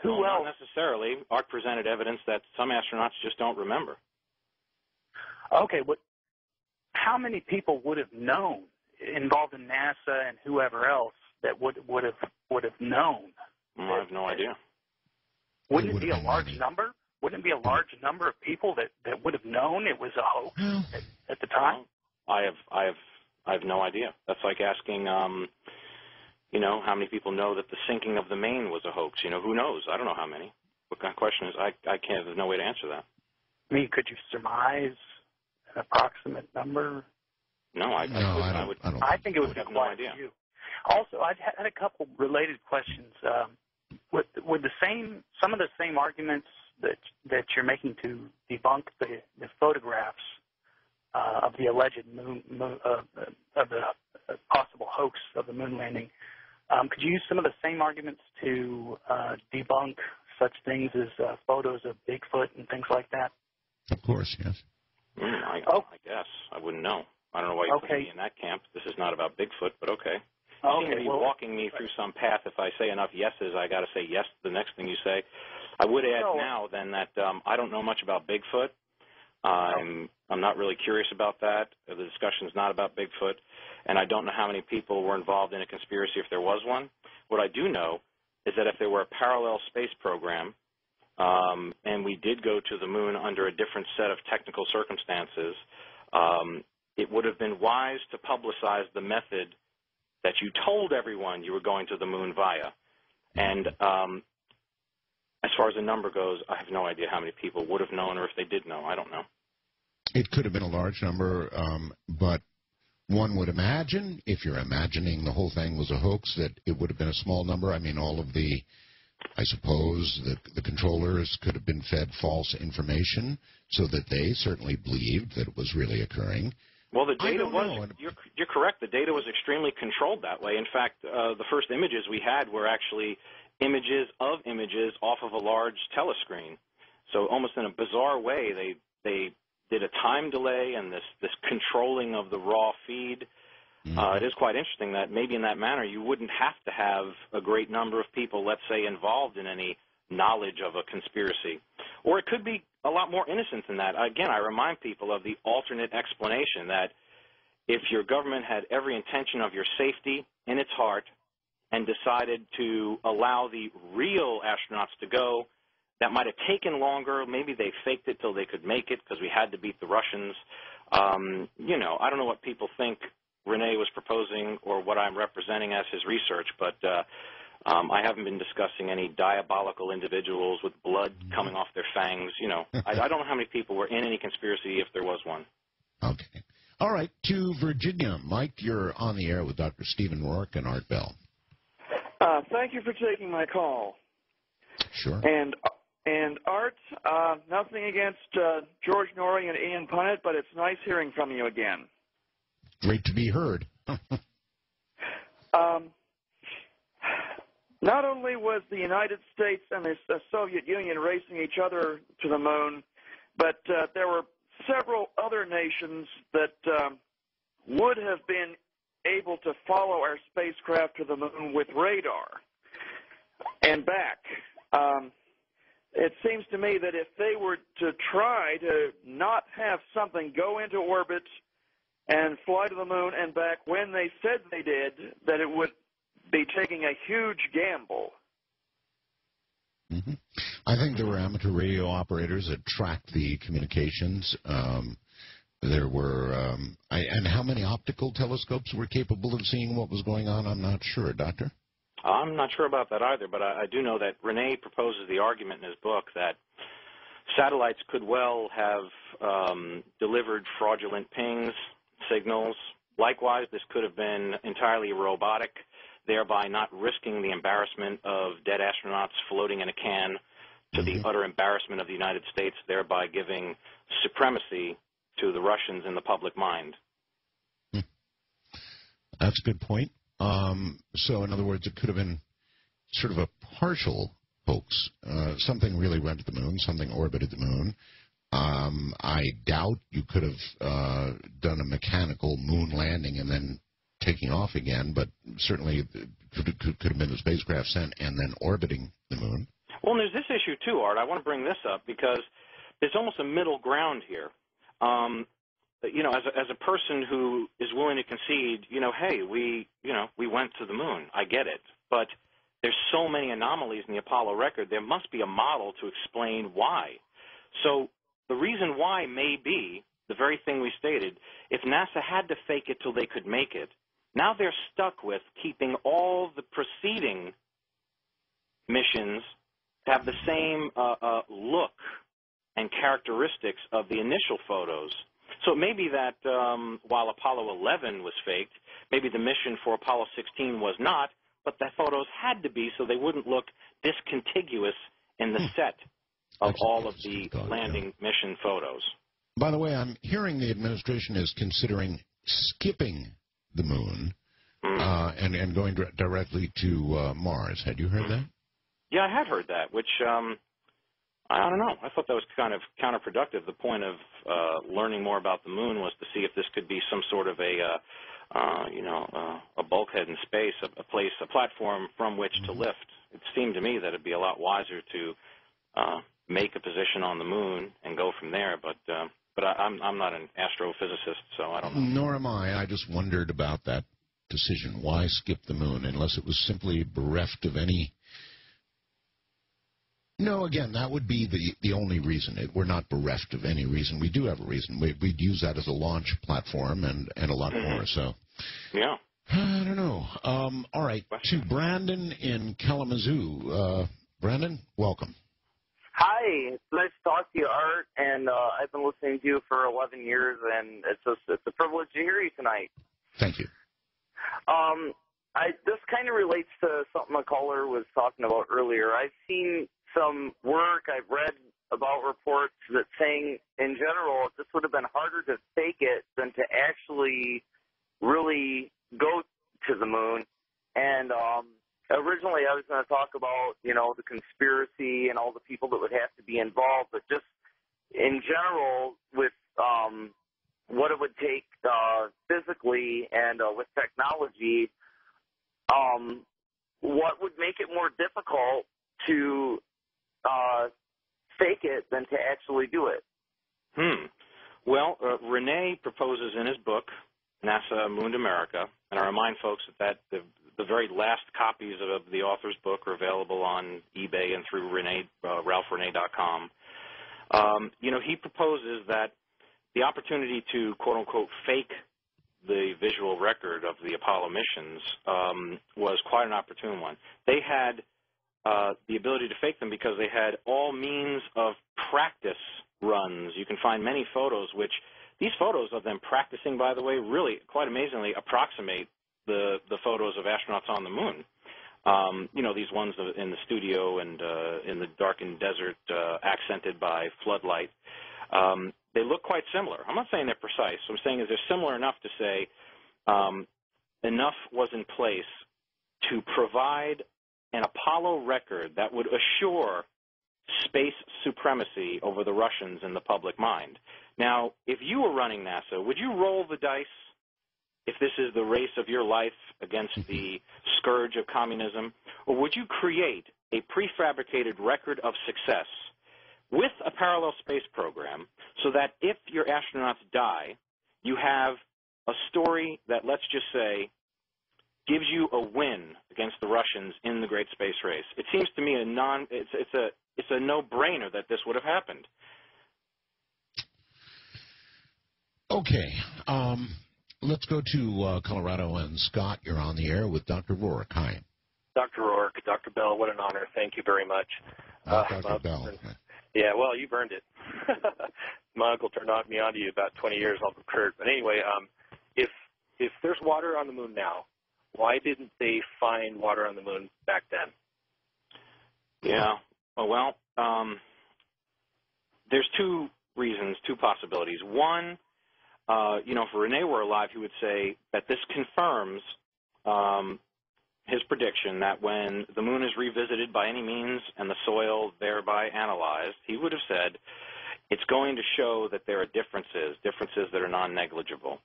Who else? Not necessarily. Art presented evidence that some astronauts just don't remember. Okay, but how many people would have known, involved in NASA and whoever else, that would have known? I have no idea. Wouldn't it be a large number? Wouldn't it be a large number of people that would have known it was a hoax at the time? I have no idea. That's like asking, how many people know that the sinking of the Maine was a hoax? Who knows? I don't know how many. What kind of question is? I can't. There's no way to answer that. I mean, could you surmise an approximate number? No, I think it would be quite a few. Also, I had a couple related questions. Would some of the same arguments that you're making to debunk the photographs of the alleged of the possible hoax of the moon landing, could you use some of the same arguments to debunk such things as photos of Bigfoot and things like that? Of course, yes. I guess. I wouldn't know. I don't know why you put me in that camp. This is not about Bigfoot, but okay. You seem to be walking me through some path. If I say enough yeses, I got to say yes to the next thing you say. I would add now then that I don't know much about Bigfoot. I'm not really curious about that. The discussion is not about Bigfoot, and I don't know how many people were involved in a conspiracy if there was one. What I do know is that if there were a parallel space program and we did go to the moon under a different set of technical circumstances, it would have been wise to publicize the method that you told everyone you were going to the moon via. And as far as the number goes, I have no idea how many people would have known, or if they did know. I don't know. It could have been a large number, but one would imagine, if you're imagining the whole thing was a hoax, that it would have been a small number. I mean, all of the, I suppose, the controllers could have been fed false information so that they certainly believed that it was really occurring. Well, the data was, you're correct, the data was extremely controlled that way. In fact, the first images we had were actually images of images off of a large telescreen. So almost in a bizarre way, they did a time delay and this controlling of the raw feed. It is quite interesting that maybe in that manner you wouldn't have to have a great number of people, let's say, involved in any knowledge of a conspiracy. Or it could be a lot more innocent than that. Again, I remind people of the alternate explanation that if your government had every intention of your safety in its heart and decided to allow the real astronauts to go, that might have taken longer. Maybe they faked it till they could make it because we had to beat the Russians. You know, I don't know what people think Rene was proposing or what I'm representing as his research, but I haven't been discussing any diabolical individuals with blood coming off their fangs. You know, I don't know how many people were in any conspiracy if there was one. Okay. All right, to Virginia. Mike, you're on the air with Dr. Stephen Rourke and Art Bell. Thank you for taking my call. Sure. And Art, nothing against George Norrie and Ian Punnett, but it's nice hearing from you again. Great to be heard. Not only was the United States and the Soviet Union racing each other to the moon, but there were several other nations that would have been able to follow our spacecraft to the moon with radar and back. It seems to me that if they were to try to not have something go into orbit and fly to the moon and back when they said they did, that it would be taking a huge gamble. Mm-hmm. I think there were amateur radio operators that tracked the communications. There were, and how many optical telescopes were capable of seeing what was going on? I'm not sure, Doctor. I'm not sure about that either, but I do know that Rene proposes the argument in his book that satellites could well have delivered fraudulent pings, signals. Likewise, this could have been entirely robotic, thereby not risking the embarrassment of dead astronauts floating in a can to the utter embarrassment of the United States, thereby giving supremacy to the Russians in the public mind. That's a good point. So, in other words, it could have been sort of a partial hoax. Something really went to the moon, something orbited the moon. I doubt you could have done a mechanical moon landing and then taking off again, but certainly it could have been a spacecraft sent and then orbiting the moon. Well, and there's this issue too, Art. I want to bring this up because there's almost a middle ground here. You know, as a person who is willing to concede, you know, hey, we went to the moon. I get it. But there's so many anomalies in the Apollo record, there must be a model to explain why. So the reason why may be the very thing we stated. If NASA had to fake it till they could make it, now they're stuck with keeping all the preceding missions to have the same look and characteristics of the initial photos. So it may be that while Apollo 11 was faked, maybe the mission for Apollo 16 was not, but the photos had to be so they wouldn't look discontiguous in the set of all of the landing mission photos. By the way, I'm hearing the administration is considering skipping the moon and going directly to Mars. Had you heard that? Yeah, I had heard that, which I don't know. I thought that was kind of counterproductive. The point of learning more about the moon was to see if this could be some sort of a bulkhead in space, a platform from which to lift. It seemed to me that it'd be a lot wiser to make a position on the moon and go from there. But I'm not an astrophysicist, so I don't know. Nor am I. I just wondered about that decision. Why skip the moon unless it was simply bereft of any... No, again, that would be the only reason. We're not bereft of any reason. We do have a reason. We'd use that as a launch platform and a lot more. So, yeah. I don't know. All right, to Brandon in Kalamazoo. Brandon, welcome. Hi, it's nice to talk to you, Art, and I've been listening to you for 11 years, and it's a privilege to hear you tonight. Thank you. This kind of relates to something a caller was talking about earlier. I've seen some work, I've read about reports that saying, in general, this would have been harder to fake it than to actually really go to the moon. And originally I was going to talk about, the conspiracy and all the people that would have to be involved, but just in general with what it would take physically and with technology, what would make it more difficult to fake it than to actually do it? Well, Rene proposes in his book, NASA Mooned America, and I remind folks that the very last copies of the author's book are available on eBay and through RalphRene.com. He proposes that the opportunity to, quote-unquote, fake the visual record of the Apollo missions was quite an opportune one. They had the ability to fake them because they had all means of practice runs. You can find many photos, which these photos of them practicing, by the way, really, quite amazingly, approximate the photos of astronauts on the moon. These ones in the studio and in the darkened desert accented by floodlight. They look quite similar. I'm not saying they're precise. What I'm saying is they're similar enough to say enough was in place to provide an Apollo record that would assure space supremacy over the Russians in the public mind. Now, if you were running NASA, would you roll the dice if this is the race of your life against the scourge of communism? Or would you create a prefabricated record of success with a parallel space program so that if your astronauts die, you have a story that, let's just say, gives you a win against the Russians in the great space race? It seems to me it's a no-brainer that this would have happened. Okay. Let's go to Colorado, and Scott, you're on the air with Dr. Rourke. Hi. Dr. Rourke, Dr. Bell, what an honor. Thank you very much. Dr. Bell. Yeah, well, you've earned it. My uncle turned me on to you about 20 years, Uncle Kurt. But anyway, if there's water on the moon now, why didn't they find water on the moon back then? Yeah. Oh, well, there's two reasons, two possibilities. One, if Rene were alive, he would say that this confirms his prediction that when the moon is revisited by any means and the soil thereby analyzed, he would have said it's going to show that there are differences that are non-negligible.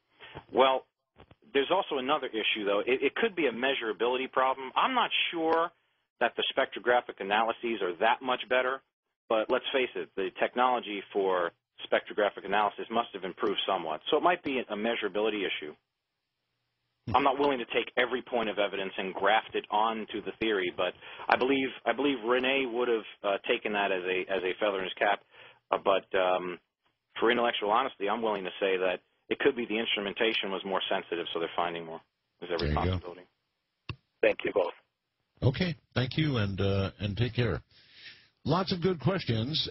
Well, there's also another issue, though. It could be a measurability problem. I'm not sure that the spectrographic analyses are that much better, but let's face it, the technology for spectrographic analysis must have improved somewhat. So it might be a measurability issue. I'm not willing to take every point of evidence and graft it onto the theory, but I believe Rene would have taken that as a feather in his cap. But for intellectual honesty, I'm willing to say that it could be the instrumentation was more sensitive, so they're finding more. There's every possibility. Thank you both. Okay, thank you, and take care. Lots of good questions,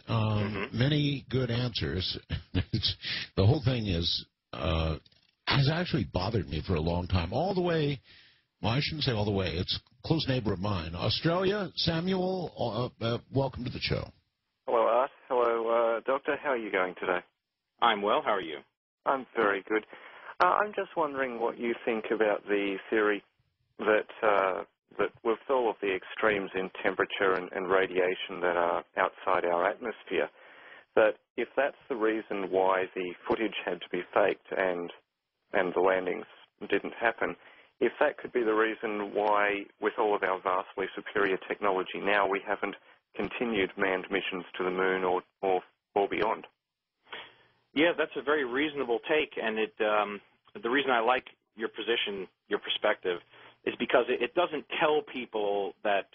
many good answers. The whole thing has actually bothered me for a long time, all the way. Well, I shouldn't say all the way. It's a close neighbor of mine. Australia, Samuel, welcome to the show. Hello, Art. Hello, Doctor. How are you going today? I'm well. How are you? I'm very good. I'm just wondering what you think about the theory that with all of the extremes in temperature and radiation that are outside our atmosphere, that if that's the reason why the footage had to be faked and the landings didn't happen, if that could be the reason why, with all of our vastly superior technology now, we haven't continued manned missions to the moon or beyond. Yeah, that's a very reasonable take, and the reason I like your position, your perspective, is because it doesn't tell people that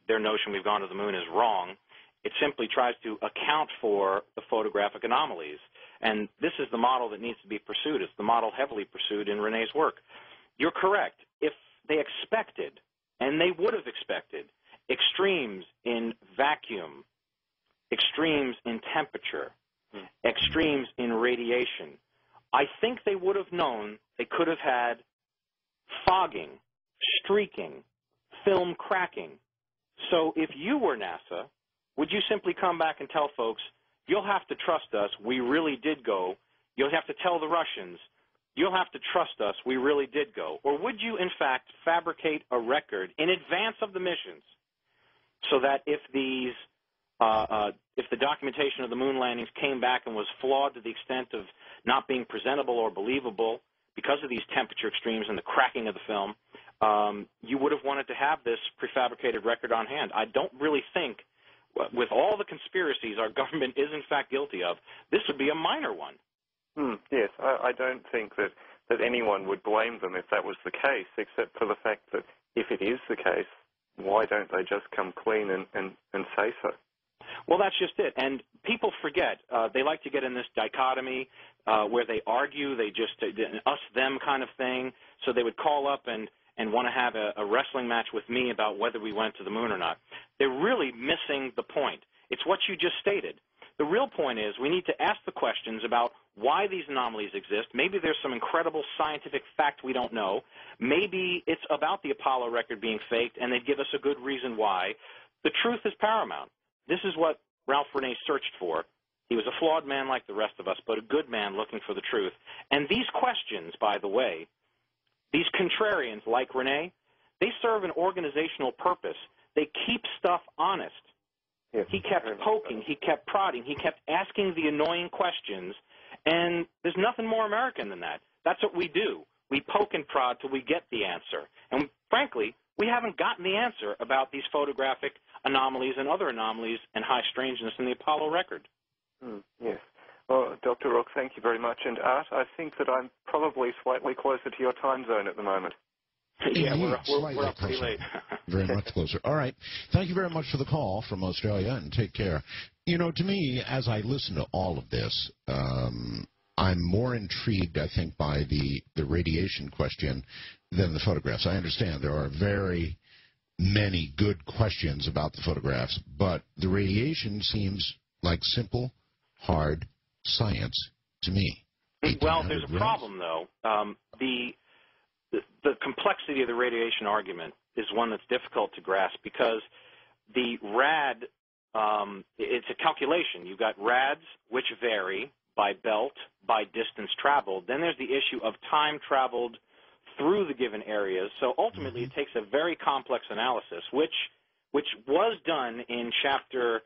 their notion we've gone to the moon is wrong. It simply tries to account for the photographic anomalies, and this is the model that needs to be pursued. It's the model heavily pursued in Renee's work. You're correct. If they expected, and they would have expected, extremes in vacuum, extremes in temperature, extremes in radiation, I think they would have known they could have had fogging, streaking, film cracking. So if you were NASA, would you simply come back and tell folks, you'll have to trust us, we really did go. You'll have to tell the Russians, you'll have to trust us, we really did go. Or would you, in fact, fabricate a record in advance of the missions so that if the documentation of the moon landings came back and was flawed to the extent of not being presentable or believable because of these temperature extremes and the cracking of the film, you would have wanted to have this prefabricated record on hand? I don't really think, with all the conspiracies our government is in fact guilty of, this would be a minor one. Yes, I don't think that anyone would blame them if that was the case, except for the fact that if it is the case, why don't they just come clean and say so? Well, that's just it. And people forget. They like to get in this dichotomy where they argue, they just us-them kind of thing. So they would call up and want to have a wrestling match with me about whether we went to the moon or not. They're really missing the point. It's what you just stated. The real point is we need to ask the questions about why these anomalies exist. Maybe there's some incredible scientific fact we don't know. Maybe it's about the Apollo record being faked, and they'd give us a good reason why. The truth is paramount. This is what Ralph Renee searched for. He was a flawed man like the rest of us, but a good man looking for the truth. And these questions, by the way, these contrarians like Renee, they serve an organizational purpose. They keep stuff honest. Yes, he kept poking, he kept prodding, he kept asking the annoying questions, and there's nothing more American than that. That's what we do. We poke and prod till we get the answer. And frankly, we haven't gotten the answer about these photographic anomalies and other anomalies and high strangeness in the Apollo record. Yes. Well, Dr. Rook, thank you very much. And Art, I think that I'm probably slightly closer to your time zone at the moment. Yeah, we're up pretty late. Very much closer. All right. Thank you very much for the call from Australia, and take care. You know, to me, as I listen to all of this, I'm more intrigued, I think, by the radiation question than the photographs. I understand there are very many good questions about the photographs, but the radiation seems like simple, hard science to me. Well, there's a problem, though. The complexity of the radiation argument is one that's difficult to grasp because the rad, it's a calculation. You've got rads which vary by belt, by distance traveled. Then there's the issue of time traveled through the given areas. So ultimately it takes a very complex analysis, which was done in chapter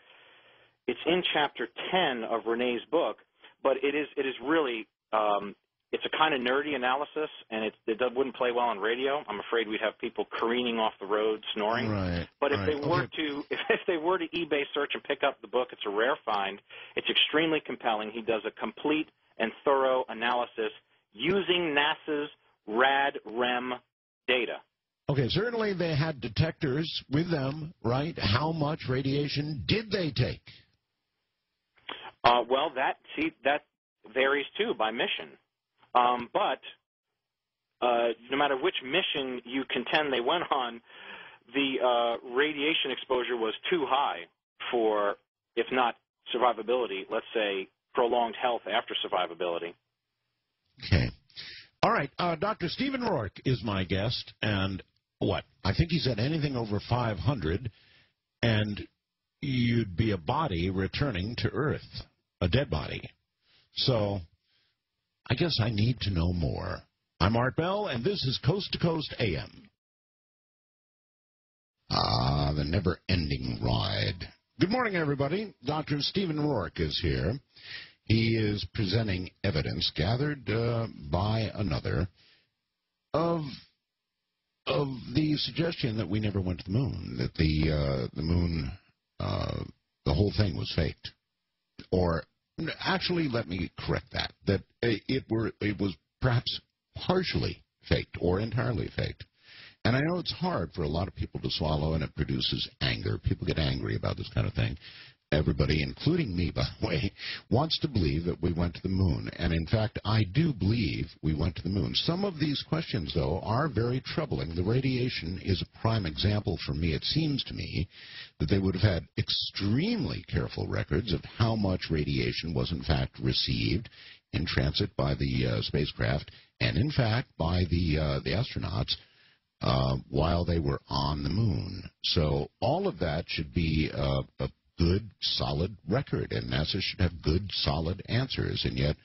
10 of Renee's book, but it is really it's a kind of nerdy analysis, and it wouldn't play well on radio. I'm afraid we'd have people careening off the road snoring. Right. But if they were to eBay search and pick up the book, it's a rare find. It's extremely compelling. He does a complete and thorough analysis using NASA's RAD-REM data. Okay, certainly they had detectors with them, right? How much radiation did they take? Well, that varies, too, by mission. But no matter which mission you contend they went on, the radiation exposure was too high for, if not survivability, let's say prolonged health after survivability. Okay. All right. Dr. Stephen Rourke is my guest, and what? I think he said anything over 500, and you'd be a body returning to Earth, a dead body. So I guess I need to know more. I'm Art Bell, and this is Coast to Coast AM. The never-ending ride. Good morning, everybody. Dr. Stephen Rourke is here. He is presenting evidence gathered by another of the suggestion that we never went to the moon, that the moon, the whole thing was faked. Or, actually, let me correct that, that it was perhaps partially faked or entirely faked. And I know it's hard for a lot of people to swallow, and it produces anger. People get angry about this kind of thing. Everybody, including me, by the way, wants to believe that we went to the moon. And, in fact, I do believe we went to the moon. Some of these questions, though, are very troubling. The radiation is a prime example for me. It seems to me that they would have had extremely careful records of how much radiation was, in fact, received in transit by the spacecraft and, in fact, by the astronauts while they were on the moon. So all of that should be a good, solid record, and NASA should have good, solid answers, and yet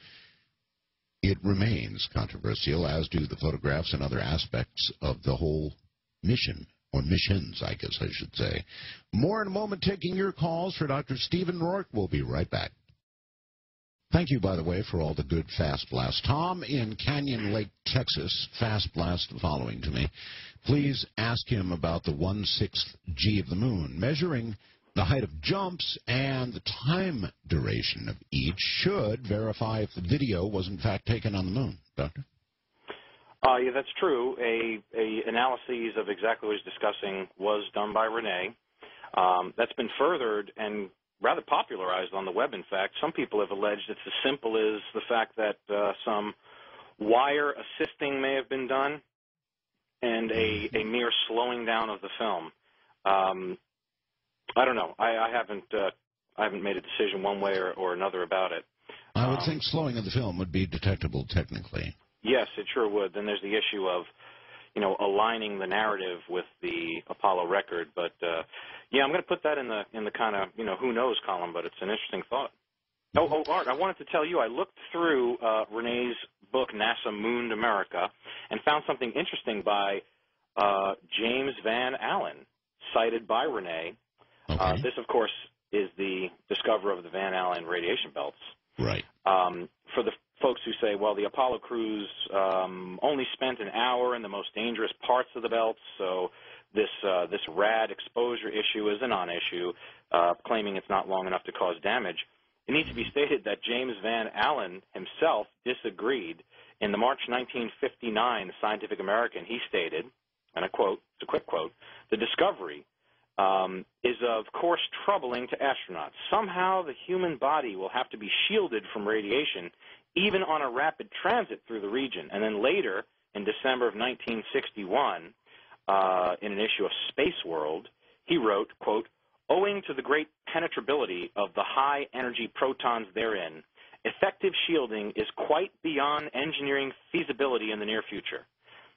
it remains controversial, as do the photographs and other aspects of the whole mission, or missions, I guess I should say. More in a moment, taking your calls for Dr. Stephen Rourke. We'll be right back. Thank you, by the way, for all the good fast blasts. Tom in Canyon Lake, Texas, fast blast following to me. Please ask him about the 1/6 G of the moon, measuring the height of jumps and the time duration of each should verify if the video was in fact taken on the moon. Doctor? Yeah, that's true. A analysis of exactly what he's discussing was done by Renee. That's been furthered and rather popularized on the web, in fact. Some people have alleged it's as simple as the fact that some wire assisting may have been done and a mere slowing down of the film. I don't know. I haven't made a decision one way or another about it. I would think slowing of the film would be detectable technically. Yes, it sure would. Then there's the issue of, aligning the narrative with the Apollo record. But yeah, I'm going to put that in the kind of who knows column. But it's an interesting thought. Oh, Art, I wanted to tell you, I looked through Renee's book, NASA Mooned America, and found something interesting by James Van Allen, cited by Renee. Okay. This, of course, is the discoverer of the Van Allen radiation belts. Right. For the folks who say, well, the Apollo crews only spent an hour in the most dangerous parts of the belts, so this rad exposure issue is a non-issue, claiming it's not long enough to cause damage. It needs to be stated that James Van Allen himself disagreed. In the March 1959 Scientific American, he stated, and I quote, it's a quick quote, "The discovery is of course troubling to astronauts. Somehow the human body will have to be shielded from radiation even on a rapid transit through the region." And then later, in December of 1961, in an issue of Space World, he wrote, quote, "Owing to the great penetrability of the high-energy protons therein, effective shielding is quite beyond engineering feasibility in the near future.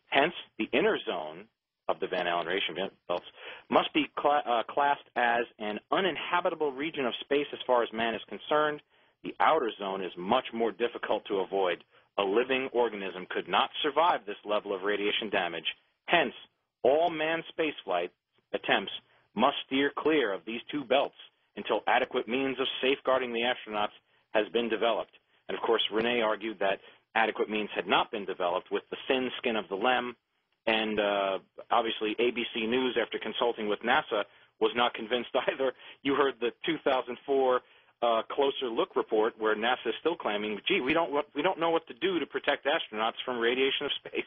Hence, the inner zone of the Van Allen radiation belts must be classed as an uninhabitable region of space as far as man is concerned. The outer zone is much more difficult to avoid. A living organism could not survive this level of radiation damage. Hence, all manned spaceflight attempts must steer clear of these two belts until adequate means of safeguarding the astronauts has been developed." And, of course, Renee argued that adequate means had not been developed with the thin skin of the LEM, and obviously ABC News, after consulting with NASA, was not convinced either. You heard the 2004 Closer Look report where NASA is still claiming, gee, we don't know what to do to protect astronauts from radiation of space.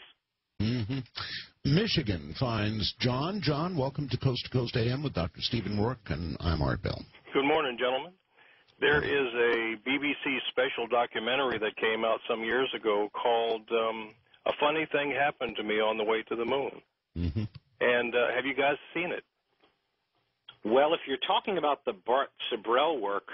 Mm-hmm. Michigan finds John. John, welcome to Coast AM with Dr. Stephen Rourke, and I'm Art Bell. Good morning, gentlemen. There is a BBC special documentary that came out some years ago called A Funny Thing Happened to Me on the Way to the Moon. Mm-hmm. And have you guys seen it? Well, if you're talking about the Bart Sibrel work,